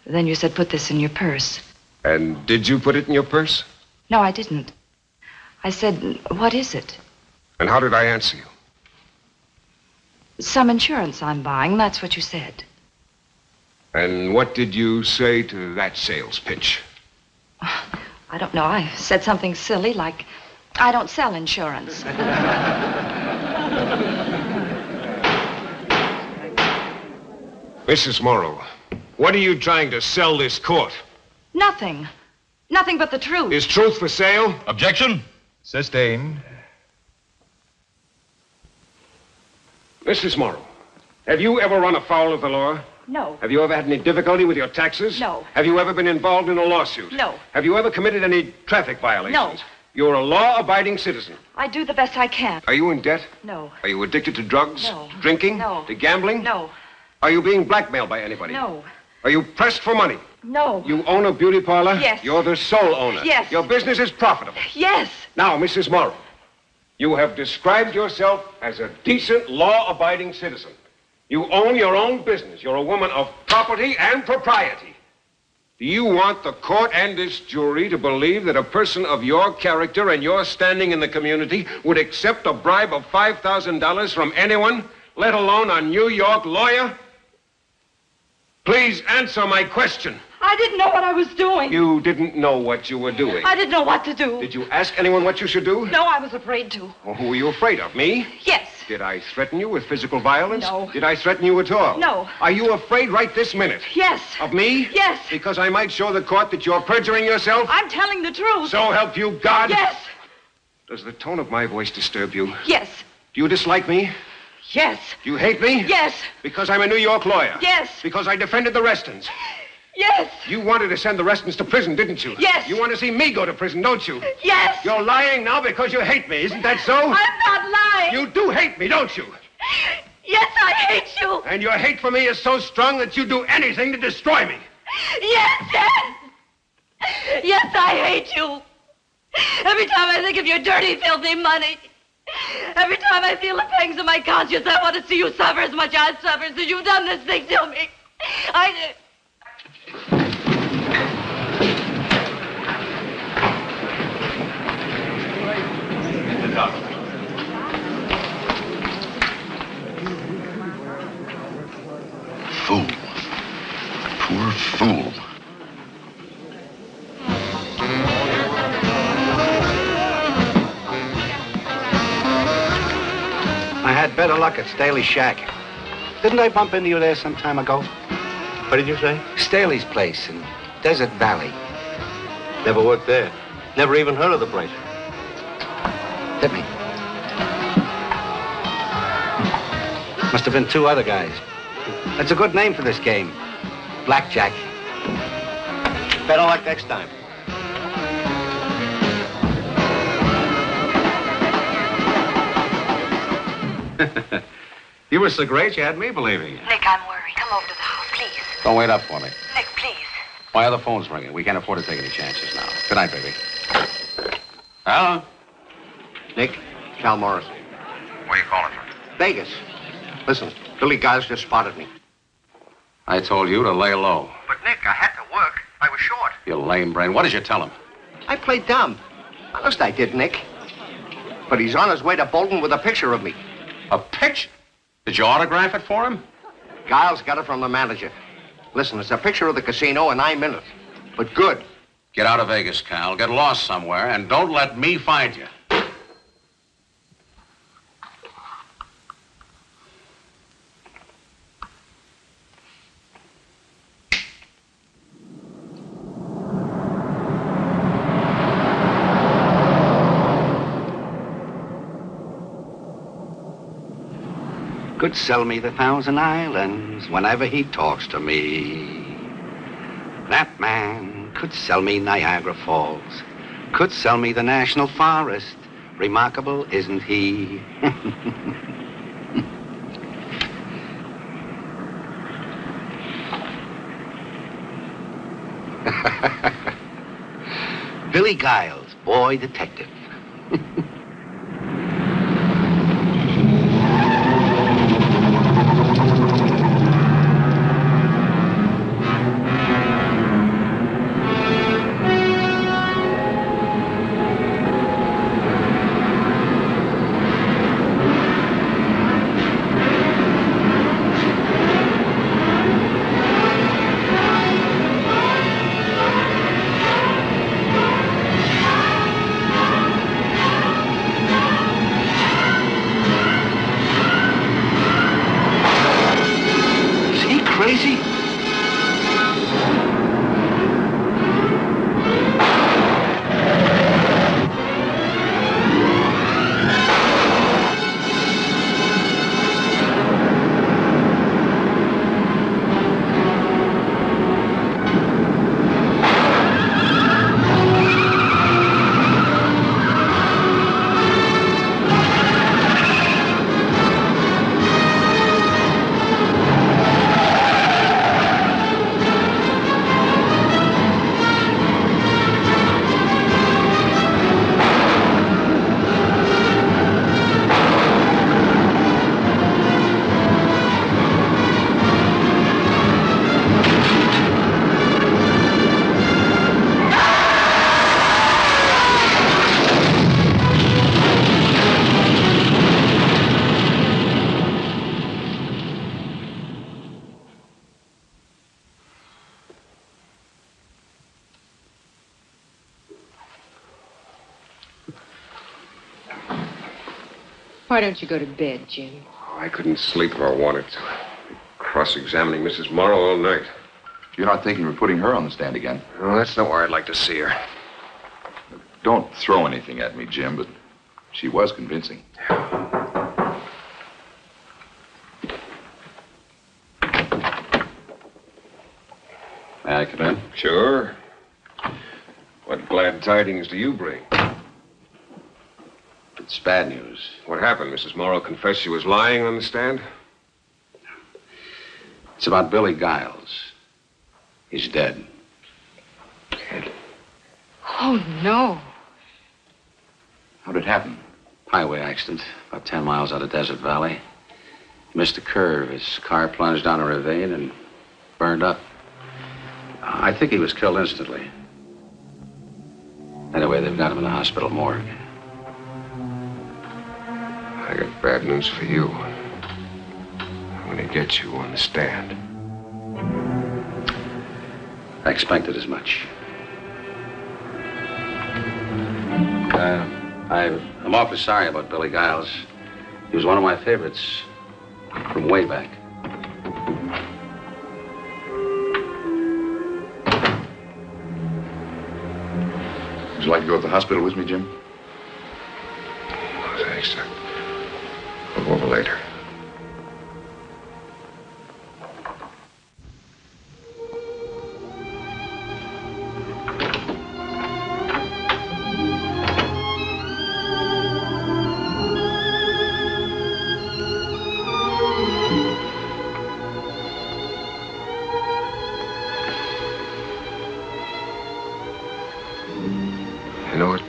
Then you said, put this in your purse. And did you put it in your purse? No, I didn't. I said, what is it? And how did I answer you? Some insurance I'm buying, that's what you said. And what did you say to that sales pitch? I don't know. I said something silly like, I don't sell insurance. Mrs. Morrow, what are you trying to sell this court? Nothing. Nothing but the truth. Is truth for sale? Objection. Sustained. Mrs. Morrow, have you ever run afoul of the law? No. Have you ever had any difficulty with your taxes? No. Have you ever been involved in a lawsuit? No. Have you ever committed any traffic violations? No. You're a law-abiding citizen. I do the best I can. Are you in debt? No. Are you addicted to drugs? No. To drinking? No. To gambling? No. Are you being blackmailed by anybody? No. Are you pressed for money? No. You own a beauty parlor? Yes. You're the sole owner? Yes. Your business is profitable? Yes. Now, Mrs. Morrow, you have described yourself as a decent, law-abiding citizen. You own your own business. You're a woman of property and propriety. Do you want the court and this jury to believe that a person of your character and your standing in the community would accept a bribe of $5,000 from anyone, let alone a New York lawyer? Please answer my question. I didn't know what I was doing. You didn't know what you were doing. I didn't know what to do. Did you ask anyone what you should do? No, I was afraid to. Well, who were you afraid of? Me? Yes. Did I threaten you with physical violence? No. Did I threaten you at all? No. Are you afraid right this minute? Yes. Of me? Yes. Because I might show the court that you're perjuring yourself? I'm telling the truth. So help you God? Yes. Does the tone of my voice disturb you? Yes. Do you dislike me? Yes. Do you hate me? Yes. Because I'm a New York lawyer? Yes. Because I defended the Restons? Yes. You wanted to send the Restons to prison, didn't you? Yes. You want to see me go to prison, don't you? Yes. You're lying now because you hate me, isn't that so? I'm not lying. You do hate me, don't you? Yes, I hate you. And your hate for me is so strong that you'd do anything to destroy me. Yes, yes. Yes, I hate you. Every time I think of your dirty, filthy money, every time I feel the pangs of my conscience, I want to see you suffer as much as I've suffered since you've done this thing to me. Fool. Poor fool. I had better luck at Staley's shack. Didn't I bump into you there some time ago? What did you say? Staley's place in Desert Valley. Never worked there. Never even heard of the place. Hit me. Must have been two other guys. That's a good name for this game. Blackjack. Better luck next time. You were so great, you had me believing you. Nick, I'm worried. Come over to the house, please. Don't wait up for me. Nick, please. My other phone's ringing. We can't afford to take any chances now. Good night, baby. Hello? Nick, Cal Morris. Where are you calling from? Vegas. Listen, Billy Giles just spotted me. I told you to lay low. But, Nick, I had to work. I was short. You lame brain. What did you tell him? I played dumb. Honest I did, Nick. But he's on his way to Bolton with a picture of me. A picture? Did you autograph it for him? Giles got it from the manager. Listen, it's a picture of the casino, and I'm in it. But good. Get out of Vegas, Cal. Get lost somewhere, and don't let me find you. Could sell me the Thousand Islands whenever he talks to me. That man could sell me Niagara Falls. Could sell me the National Forest. Remarkable, isn't he? Billy Giles, boy detective. Crazy? Why don't you go to bed, Jim? Oh, I couldn't sleep if I wanted to. Cross-examining Mrs. Morrow all night. You're not thinking of putting her on the stand again? Well, that's not where I'd like to see her. Don't throw anything at me, Jim, but she was convincing. May I come in? Sure. What glad tidings do you bring? It's bad news. What happened? Mrs. Morrow confessed she was lying on the stand? It's about Billy Giles. He's dead. Dead? Oh, no. How'd it happen? Highway accident, about 10 miles out of Desert Valley. Missed a curve. His car plunged down a ravine and burned up. I think he was killed instantly. Anyway, they've got him in the hospital morgue. I got bad news for you. I'm going to get you on the stand. I expected as much. I'm awfully sorry about Billy Giles. He was one of my favorites from way back. Would you like to go to the hospital with me, Jim? Oh, thanks. We'll go over later. You know what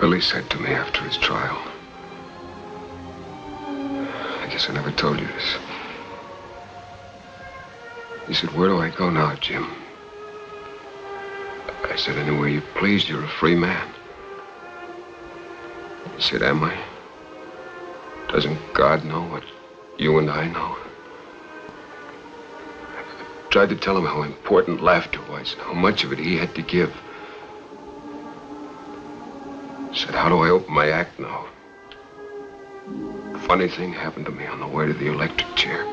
Billy said to me after his trial? I guess I never told you this. He said, "Where do I go now, Jim?" I said, "Anywhere you please, you're a free man." He said, "Am I? Doesn't God know what you and I know?" I tried to tell him how important laughter was and how much of it he had to give. I said, "How do I open my act now?" Funny thing happened to me on the way to the electric chair.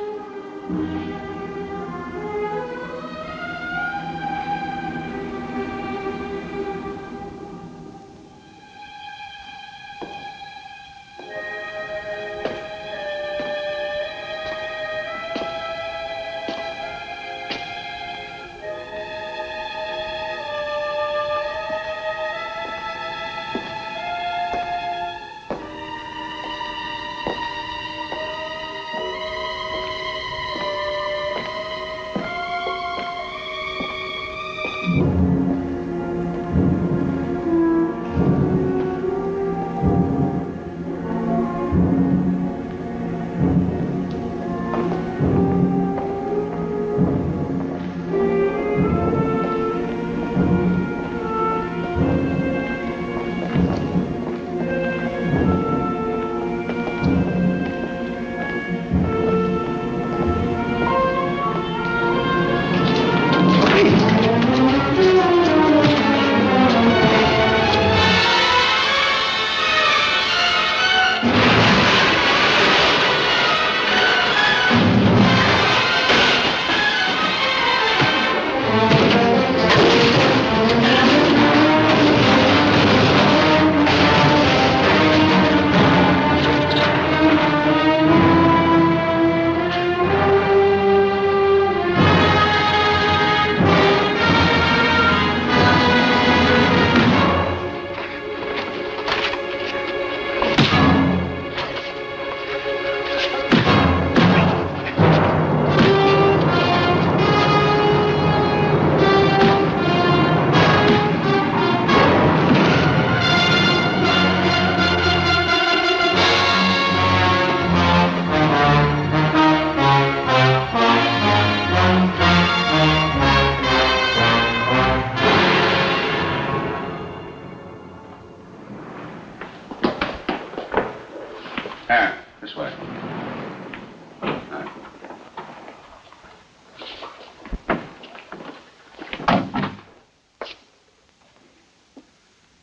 Here, this way.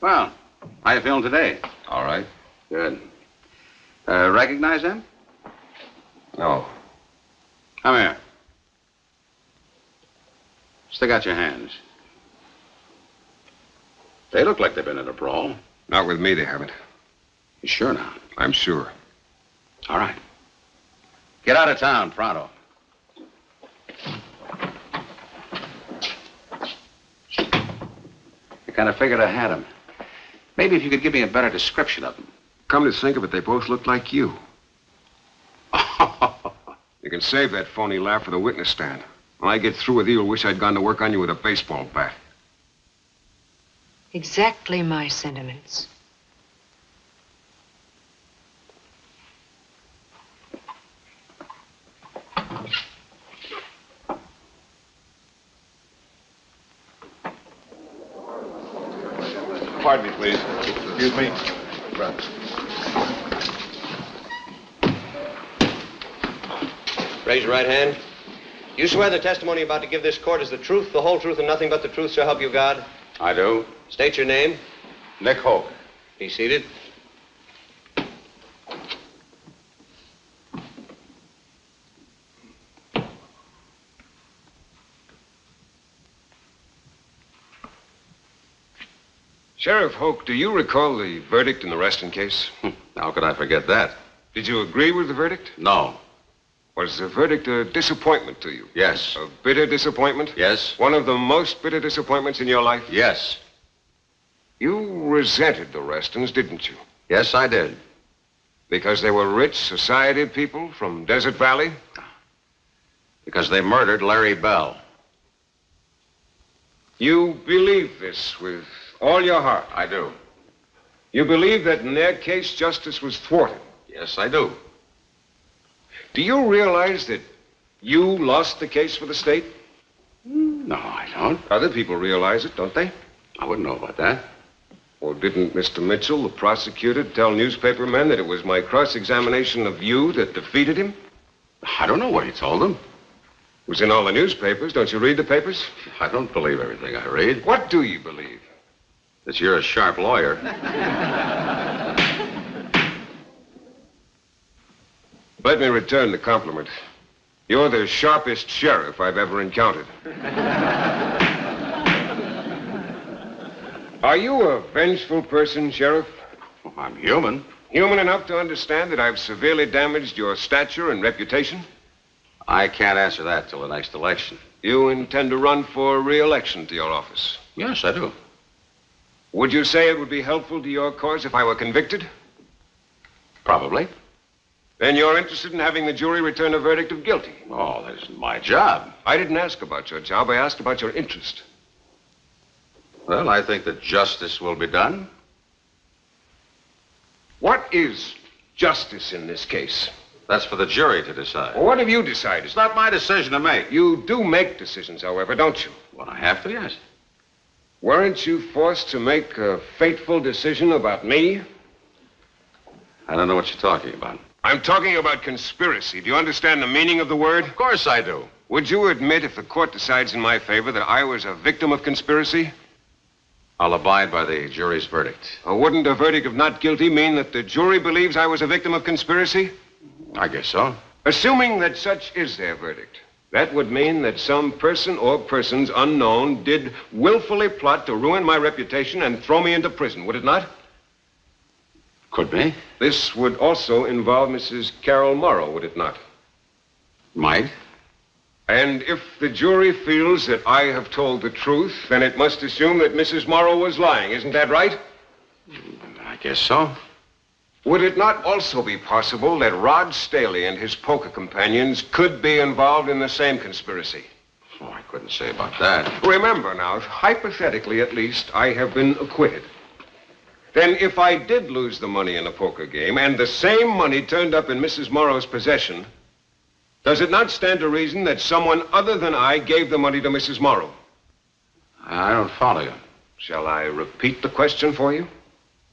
Well, how you feeling today? All right. Good. Recognize them? No. Come here. Stick out your hands. They look like they've been in a brawl. Not with me, they haven't. You sure now? I'm sure. All right. Get out of town, pronto. I kind of figured I had him. Maybe if you could give me a better description of them. Come to think of it, they both look like you. You can save that phony laugh for the witness stand. When I get through with you, you'll wish I'd gone to work on you with a baseball bat. Exactly my sentiments. Pardon me, please. Excuse me. Raise your right hand. You swear the testimony you're about to give this court is the truth, the whole truth, and nothing but the truth, so help you God? I do. State your name. Nick Hoke. Be seated. Sheriff Hoke, do you recall the verdict in the Reston case? How could I forget that? Did you agree with the verdict? No. Was the verdict a disappointment to you? Yes. A bitter disappointment? Yes. One of the most bitter disappointments in your life? Yes. You resented the Restons, didn't you? Yes, I did. Because they were rich society people from Desert Valley? Because they murdered Larry Bell. You believe this with all your heart? I do. You believe that in their case justice was thwarted? Yes, I do. Do you realize that you lost the case for the state? No, I don't. Other people realize it, don't they? I wouldn't know about that. Well, didn't Mr. Mitchell, the prosecutor, tell newspaper men that it was my cross-examination of you that defeated him? I don't know what he told them. It was in all the newspapers. Don't you read the papers? I don't believe everything I read. What do you believe? That you're a sharp lawyer. Let me return the compliment. You're the sharpest sheriff I've ever encountered. Are you a vengeful person, Sheriff? Well, I'm human. Human enough to understand that I've severely damaged your stature and reputation? I can't answer that till the next election. You intend to run for re-election to your office? Yes, I do. Would you say it would be helpful to your cause if I were convicted? Probably. Then you're interested in having the jury return a verdict of guilty? Oh, that isn't my job. I didn't ask about your job. I asked about your interest. Well, I think that justice will be done. What is justice in this case? That's for the jury to decide. Well, what have you decided? It's not my decision to make. You do make decisions, however, don't you? When I have to, yes. Weren't you forced to make a fateful decision about me? I don't know what you're talking about. I'm talking about conspiracy. Do you understand the meaning of the word? Of course I do. Would you admit, if the court decides in my favor, that I was a victim of conspiracy? I'll abide by the jury's verdict. Or wouldn't a verdict of not guilty mean that the jury believes I was a victim of conspiracy? I guess so. Assuming that such is their verdict, that would mean that some person or persons unknown did willfully plot to ruin my reputation and throw me into prison, would it not? Could be. This would also involve Mrs. Carol Morrow, would it not? Might. And if the jury feels that I have told the truth, then it must assume that Mrs. Morrow was lying. Isn't that right? I guess so. Would it not also be possible that Rod Staley and his poker companions could be involved in the same conspiracy? Oh, I couldn't say about that. Remember now, hypothetically at least, I have been acquitted. Then if I did lose the money in a poker game and the same money turned up in Mrs. Morrow's possession, does it not stand to reason that someone other than I gave the money to Mrs. Morrow? I don't follow you. Shall I repeat the question for you?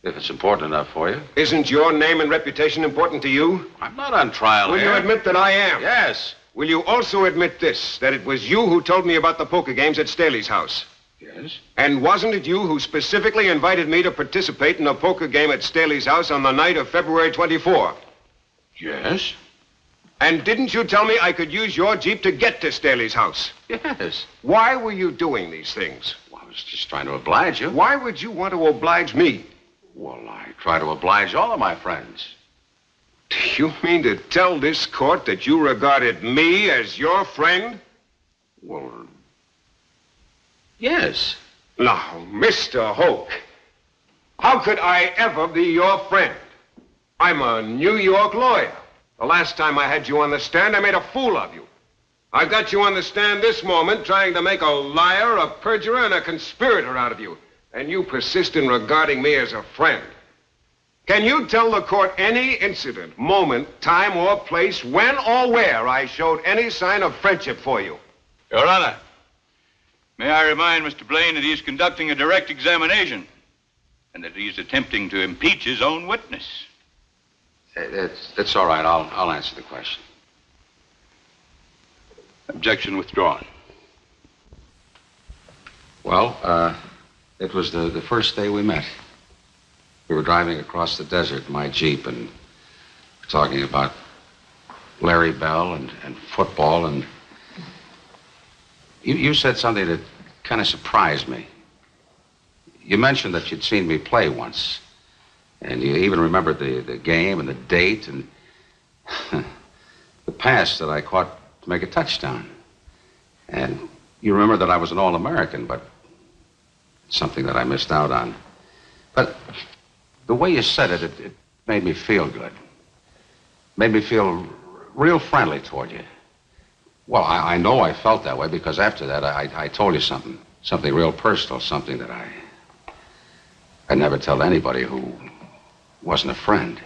If it's important enough for you. Isn't your name and reputation important to you? I'm not on trial Will here. you admit that I am? Yes. Will you also admit this, that it was you who told me about the poker games at Staley's house? Yes. And wasn't it you who specifically invited me to participate in a poker game at Staley's house on the night of February 24? Yes. And didn't you tell me I could use your Jeep to get to Staley's house? Yes. Why were you doing these things? Well, I was just trying to oblige you. Why would you want to oblige me? Well, I try to oblige all of my friends. Do you mean to tell this court that you regarded me as your friend? Well, yes. Now, Mr. Hoke, how could I ever be your friend? I'm a New York lawyer. The last time I had you on the stand, I made a fool of you. I've got you on the stand this moment trying to make a liar, a perjurer, and a conspirator out of you. And you persist in regarding me as a friend. Can you tell the court any incident, moment, time, or place, when or where I showed any sign of friendship for you? Your Honor, may I remind Mr. Blane that he is conducting a direct examination and that he is attempting to impeach his own witness. That's all right. I'll answer the question. Objection withdrawn. Well, it was the first day we met. We were driving across the desert in my Jeep and talking about Larry Bell and football, and you said something that kind of surprised me. You mentioned that you'd seen me play once, and you even remembered the game and the date and the pass that I caught to make a touchdown. And you remember that I was an All-American, but something that I missed out on. But the way you said it made me feel good. Made me feel real friendly toward you. Well, I know I felt that way because after that I told you something real personal, something that I'd never tell anybody who wasn't a friend.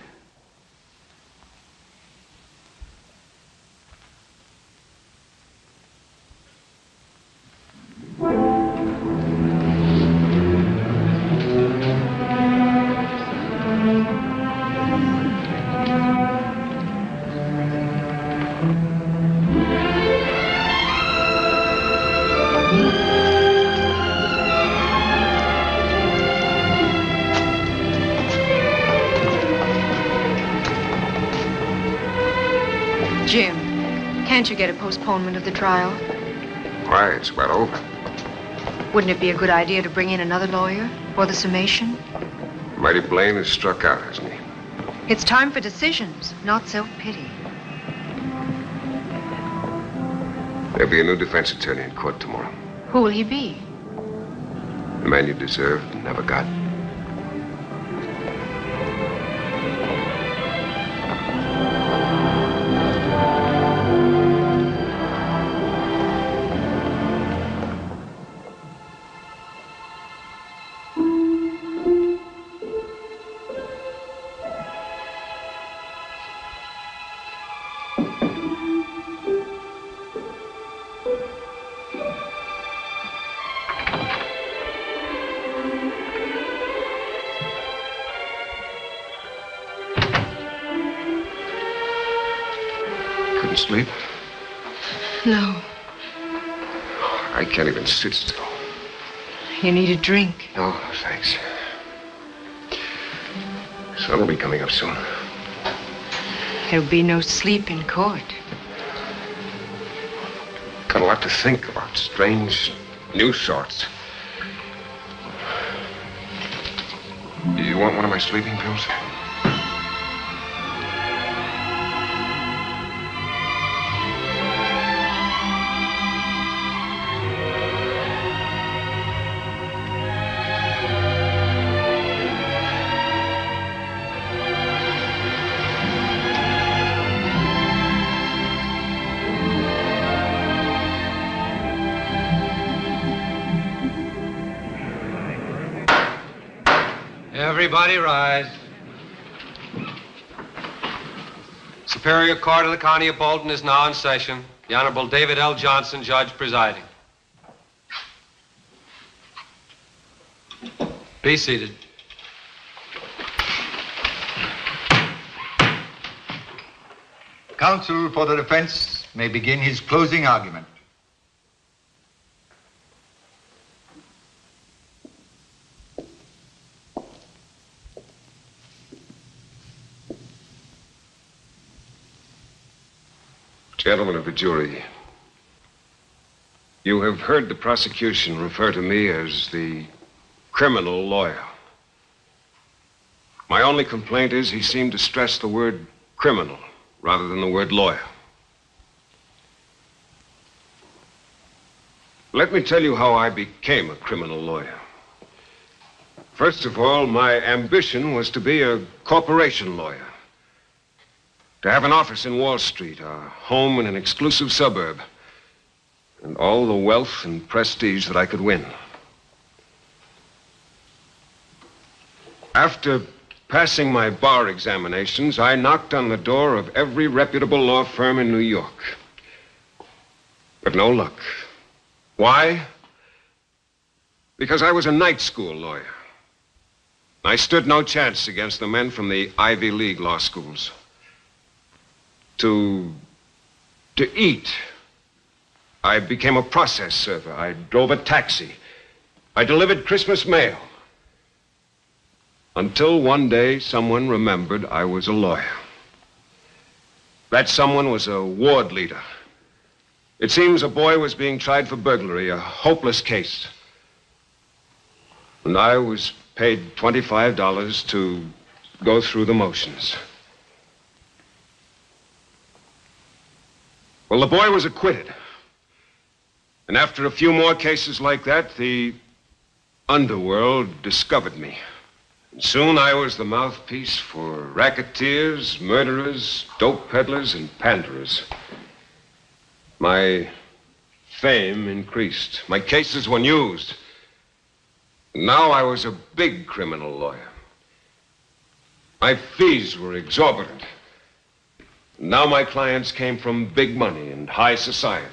Jim, can't you get a postponement of the trial? Why, it's about over. Wouldn't it be a good idea to bring in another lawyer for the summation? Mighty Blane has struck out, hasn't he? It's time for decisions, not self-pity. There'll be a new defense attorney in court tomorrow. Who will he be? The man you deserved and never got. Sleep? No. I can't even sit still. You need a drink. No, thanks. Sun will be coming up soon. There'll be no sleep in court. Got a lot to think about. Strange, new sorts. Do you want one of my sleeping pills? Everybody rise. Superior Court of the County of Bolton is now in session. The Honorable David L. Johnson, judge presiding. Be seated. Counsel for the defense may begin his closing argument. Gentlemen of the jury, you have heard the prosecution refer to me as the criminal lawyer. My only complaint is he seemed to stress the word criminal rather than the word lawyer. Let me tell you how I became a criminal lawyer. First of all, my ambition was to be a corporation lawyer. To have an office in Wall Street, a home in an exclusive suburb, and all the wealth and prestige that I could win. After passing my bar examinations, I knocked on the door of every reputable law firm in New York. But no luck. Why? Because I was a night school lawyer. I stood no chance against the men from the Ivy League law schools. To eat, I became a process server. I drove a taxi. I delivered Christmas mail. Until one day, someone remembered I was a lawyer. That someone was a ward leader. It seems a boy was being tried for burglary, a hopeless case. And I was paid $25 to go through the motions. Well, the boy was acquitted. And after a few more cases like that, the underworld discovered me. And soon I was the mouthpiece for racketeers, murderers, dope peddlers, and panderers. My fame increased. My cases were used. Now I was a big criminal lawyer. My fees were exorbitant. Now my clients came from big money and high society.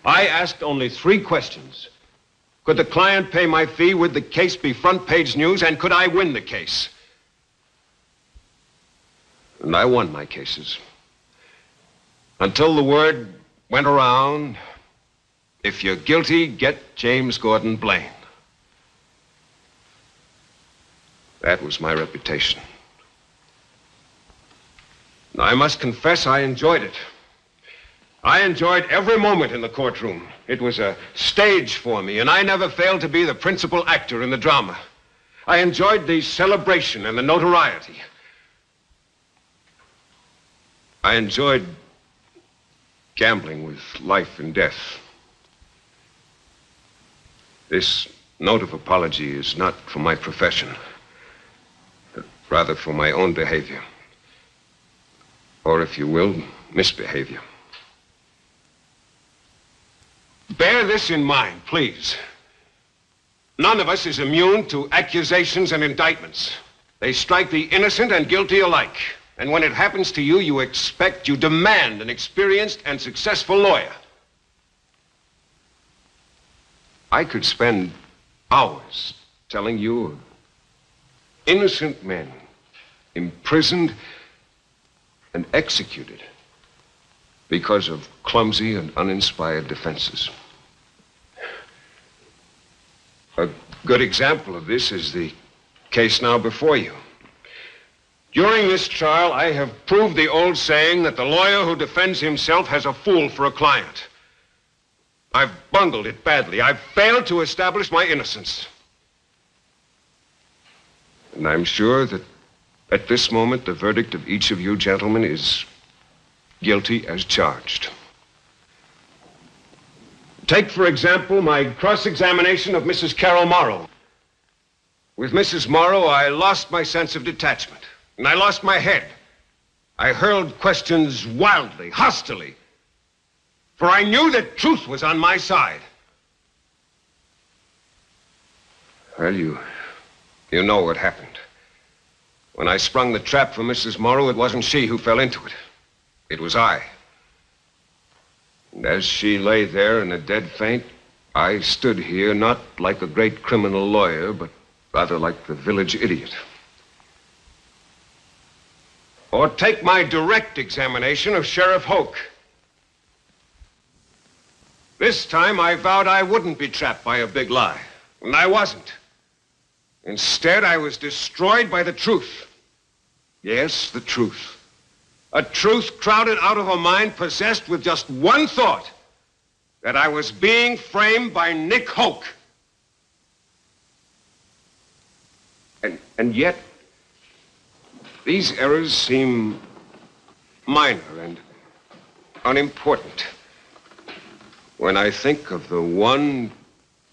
I asked only 3 questions. Could the client pay my fee? Would the case be front page news? And could I win the case? And I won my cases. Until the word went around, if you're guilty, get James Gordon Blane. That was my reputation. I must confess I enjoyed it. I enjoyed every moment in the courtroom. It was a stage for me, and I never failed to be the principal actor in the drama. I enjoyed the celebration and the notoriety. I enjoyed gambling with life and death. This note of apology is not for my profession, but rather for my own behavior. Or, if you will, misbehavior. Bear this in mind, please. None of us is immune to accusations and indictments. They strike the innocent and guilty alike. And when it happens to you, you demand an experienced and successful lawyer. I could spend hours telling you of innocent men imprisoned and executed because of clumsy and uninspired defenses. A good example of this is the case now before you. During this trial, I have proved the old saying that the lawyer who defends himself has a fool for a client. I've bungled it badly. I've failed to establish my innocence. And I'm sure that at this moment, the verdict of each of you gentlemen is guilty as charged. Take, for example, my cross-examination of Mrs. Carol Morrow. With Mrs. Morrow, I lost my sense of detachment, and I lost my head. I hurled questions wildly, hostilely, for I knew that truth was on my side. Well, you know what happened. When I sprung the trap for Mrs. Morrow, it wasn't she who fell into it. It was I. And as she lay there in a dead faint, I stood here not like a great criminal lawyer, but rather like the village idiot. Or take my direct examination of Sheriff Hoke. This time I vowed I wouldn't be trapped by a big lie, and I wasn't. Instead, I was destroyed by the truth. Yes, the truth. A truth crowded out of a mind possessed with just one thought, that I was being framed by Nick Hoke. And yet, these errors seem minor and unimportant when I think of the one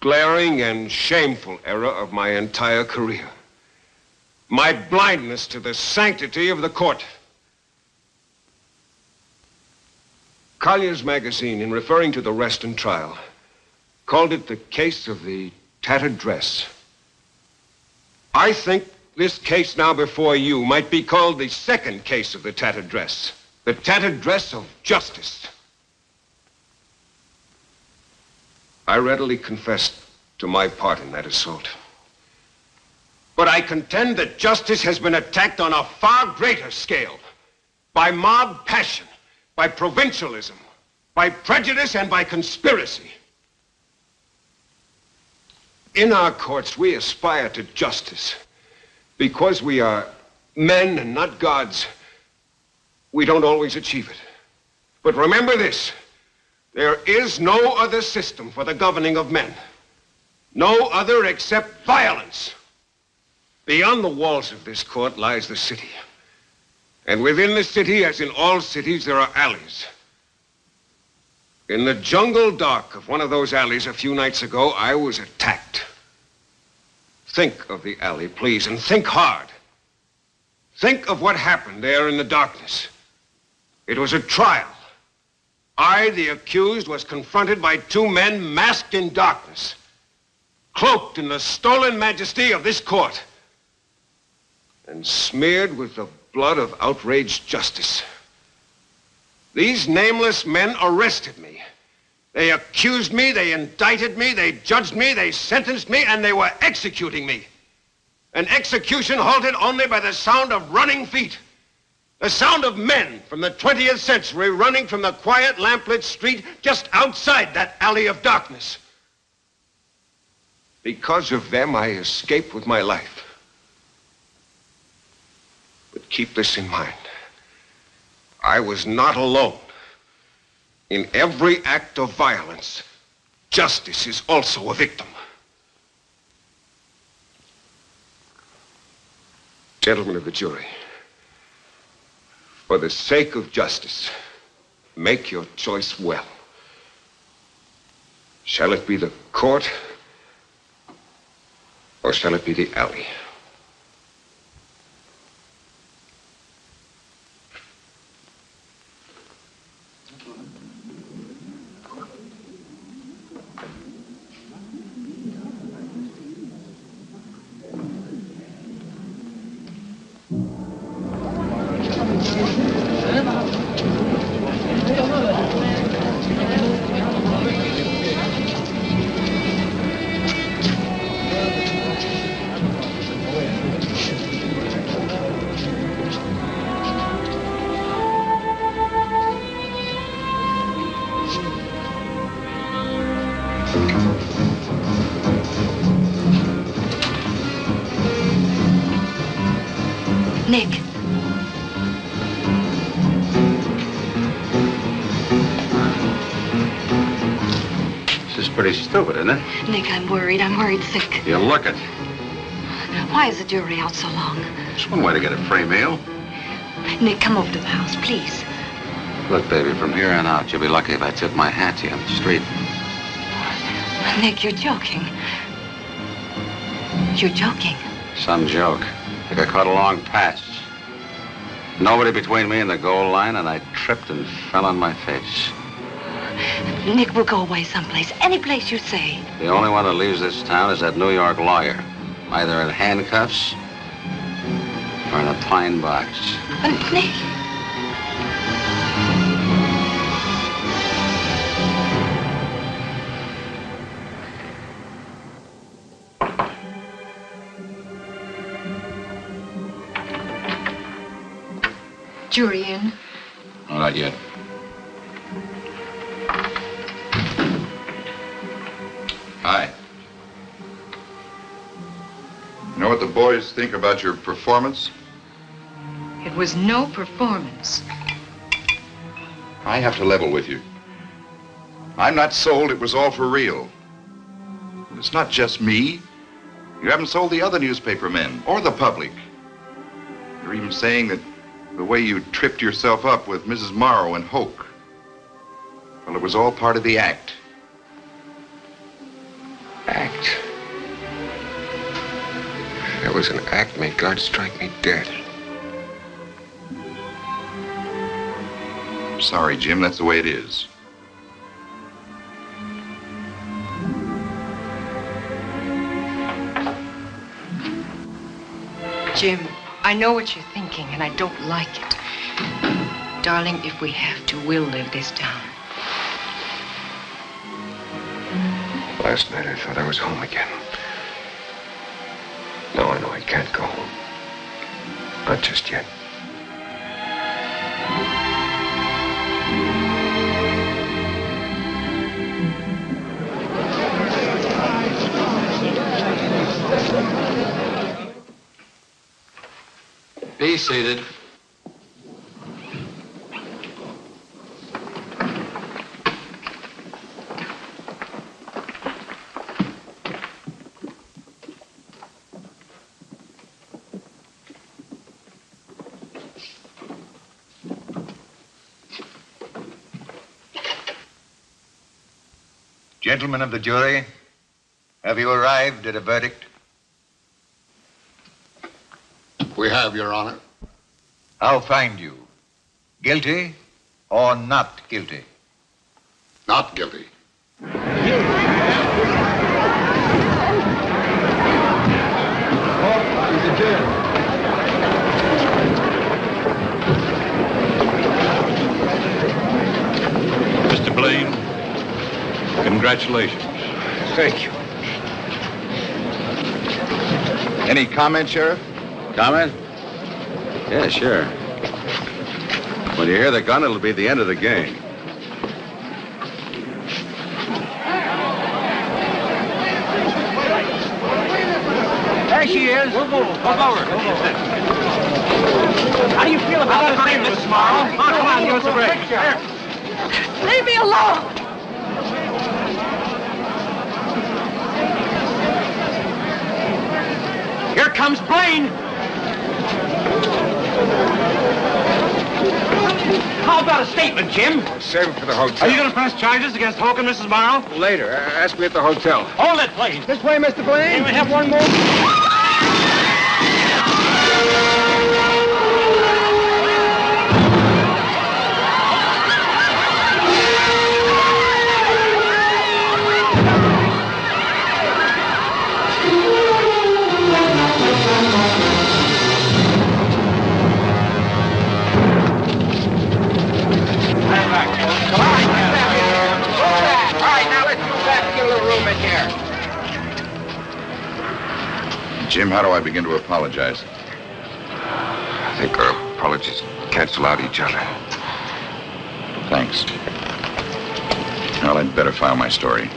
glaring and shameful error of my entire career. My blindness to the sanctity of the court. Collier's magazine, in referring to the Reston trial, called it the case of the tattered dress. I think this case now before you might be called the second case of the tattered dress. The tattered dress of justice. I readily confessed to my part in that assault. But I contend that justice has been attacked on a far greater scale. By mob passion, by provincialism, by prejudice, and by conspiracy. In our courts, we aspire to justice. Because we are men and not gods, we don't always achieve it. But remember this, there is no other system for the governing of men. No other except violence. Beyond the walls of this court lies the city. And within the city, as in all cities, there are alleys. In the jungle dark of one of those alleys a few nights ago, I was attacked. Think of the alley, please, and think hard. Think of what happened there in the darkness. It was a trial. I, the accused, was confronted by two men masked in darkness, cloaked in the stolen majesty of this court, and smeared with the blood of outraged justice. These nameless men arrested me. They accused me, they indicted me, they judged me, they sentenced me, and they were executing me. An execution halted only by the sound of running feet. The sound of men from the 20th century running from the quiet lamplit street just outside that alley of darkness. Because of them, I escaped with my life. But keep this in mind. I was not alone. In every act of violence, justice is also a victim. Gentlemen of the jury, for the sake of justice, make your choice well. Shall it be the court, or shall it be the alley? Nick. This is pretty stupid, isn't it? Nick, I'm worried. I'm worried sick. You look it. Why is the jury out so long? It's one way to get a free meal. Nick, come over to the house, please. Look, baby, from here on out, you'll be lucky if I tip my hat to you on the street. Nick, you're joking. You're joking. Some joke. Like I caught a long pass. Nobody between me and the goal line, and I tripped and fell on my face. Nick, we'll go away someplace. Any place you say. The only one that leaves this town is that New York lawyer. Either in handcuffs or in a pine box. Nick. Jury in. No, not yet. Hi. You know what the boys think about your performance? It was no performance. I have to level with you. I'm not sold it was all for real. And it's not just me. You haven't sold the other newspaper men or the public. You're even saying that the way you tripped yourself up with Mrs. Morrow and Hoke, well, it was all part of the act. Act? If it was an act, may God strike me dead. Sorry, Jim, that's the way it is. Jim, I know what you're thinking, and I don't like it. Darling, if we have to, we'll live this down. Last night I thought I was home again. Now I know I can't go home. Not just yet. Be seated. Gentlemen of the jury, have you arrived at a verdict? We have, Your Honor. How find you? Guilty or not guilty? Not guilty. Mr. Blane, congratulations. Thank you. Any comment, Sheriff? Comment? Yeah, sure. When you hear the gun, it'll be the end of the game. There she is. Move over. How do you feel about the thing, Mrs. Morrow? Oh, come on, give us a break. Leave me alone! Here comes Blane. How about a statement, Jim? Save it for the hotel. Are you going to press charges against Hoke and Mrs. Morrow? Later. Ask me at the hotel. Hold it, Blane. This way, Mr. Blane. Can we have one more? Jim, how do I begin to apologize? I think our apologies cancel out each other. Thanks. Well, I'd better file my story.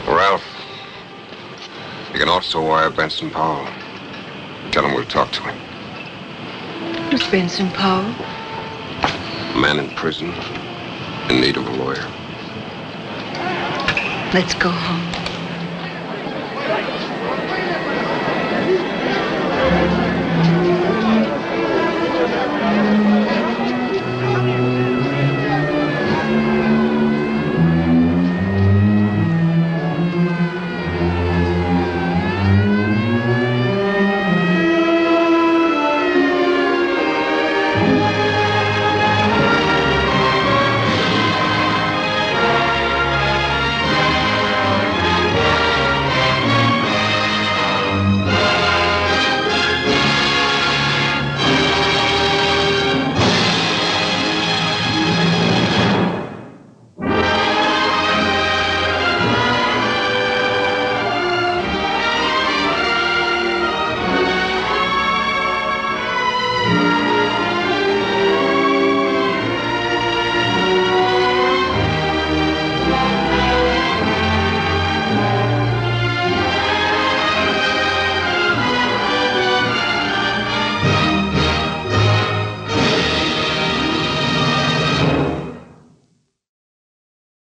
Ralph, you can also wire Benson Powell. Tell him we'll talk to him. Who's Benson Powell? A man in prison, in need of a lawyer. Let's go home.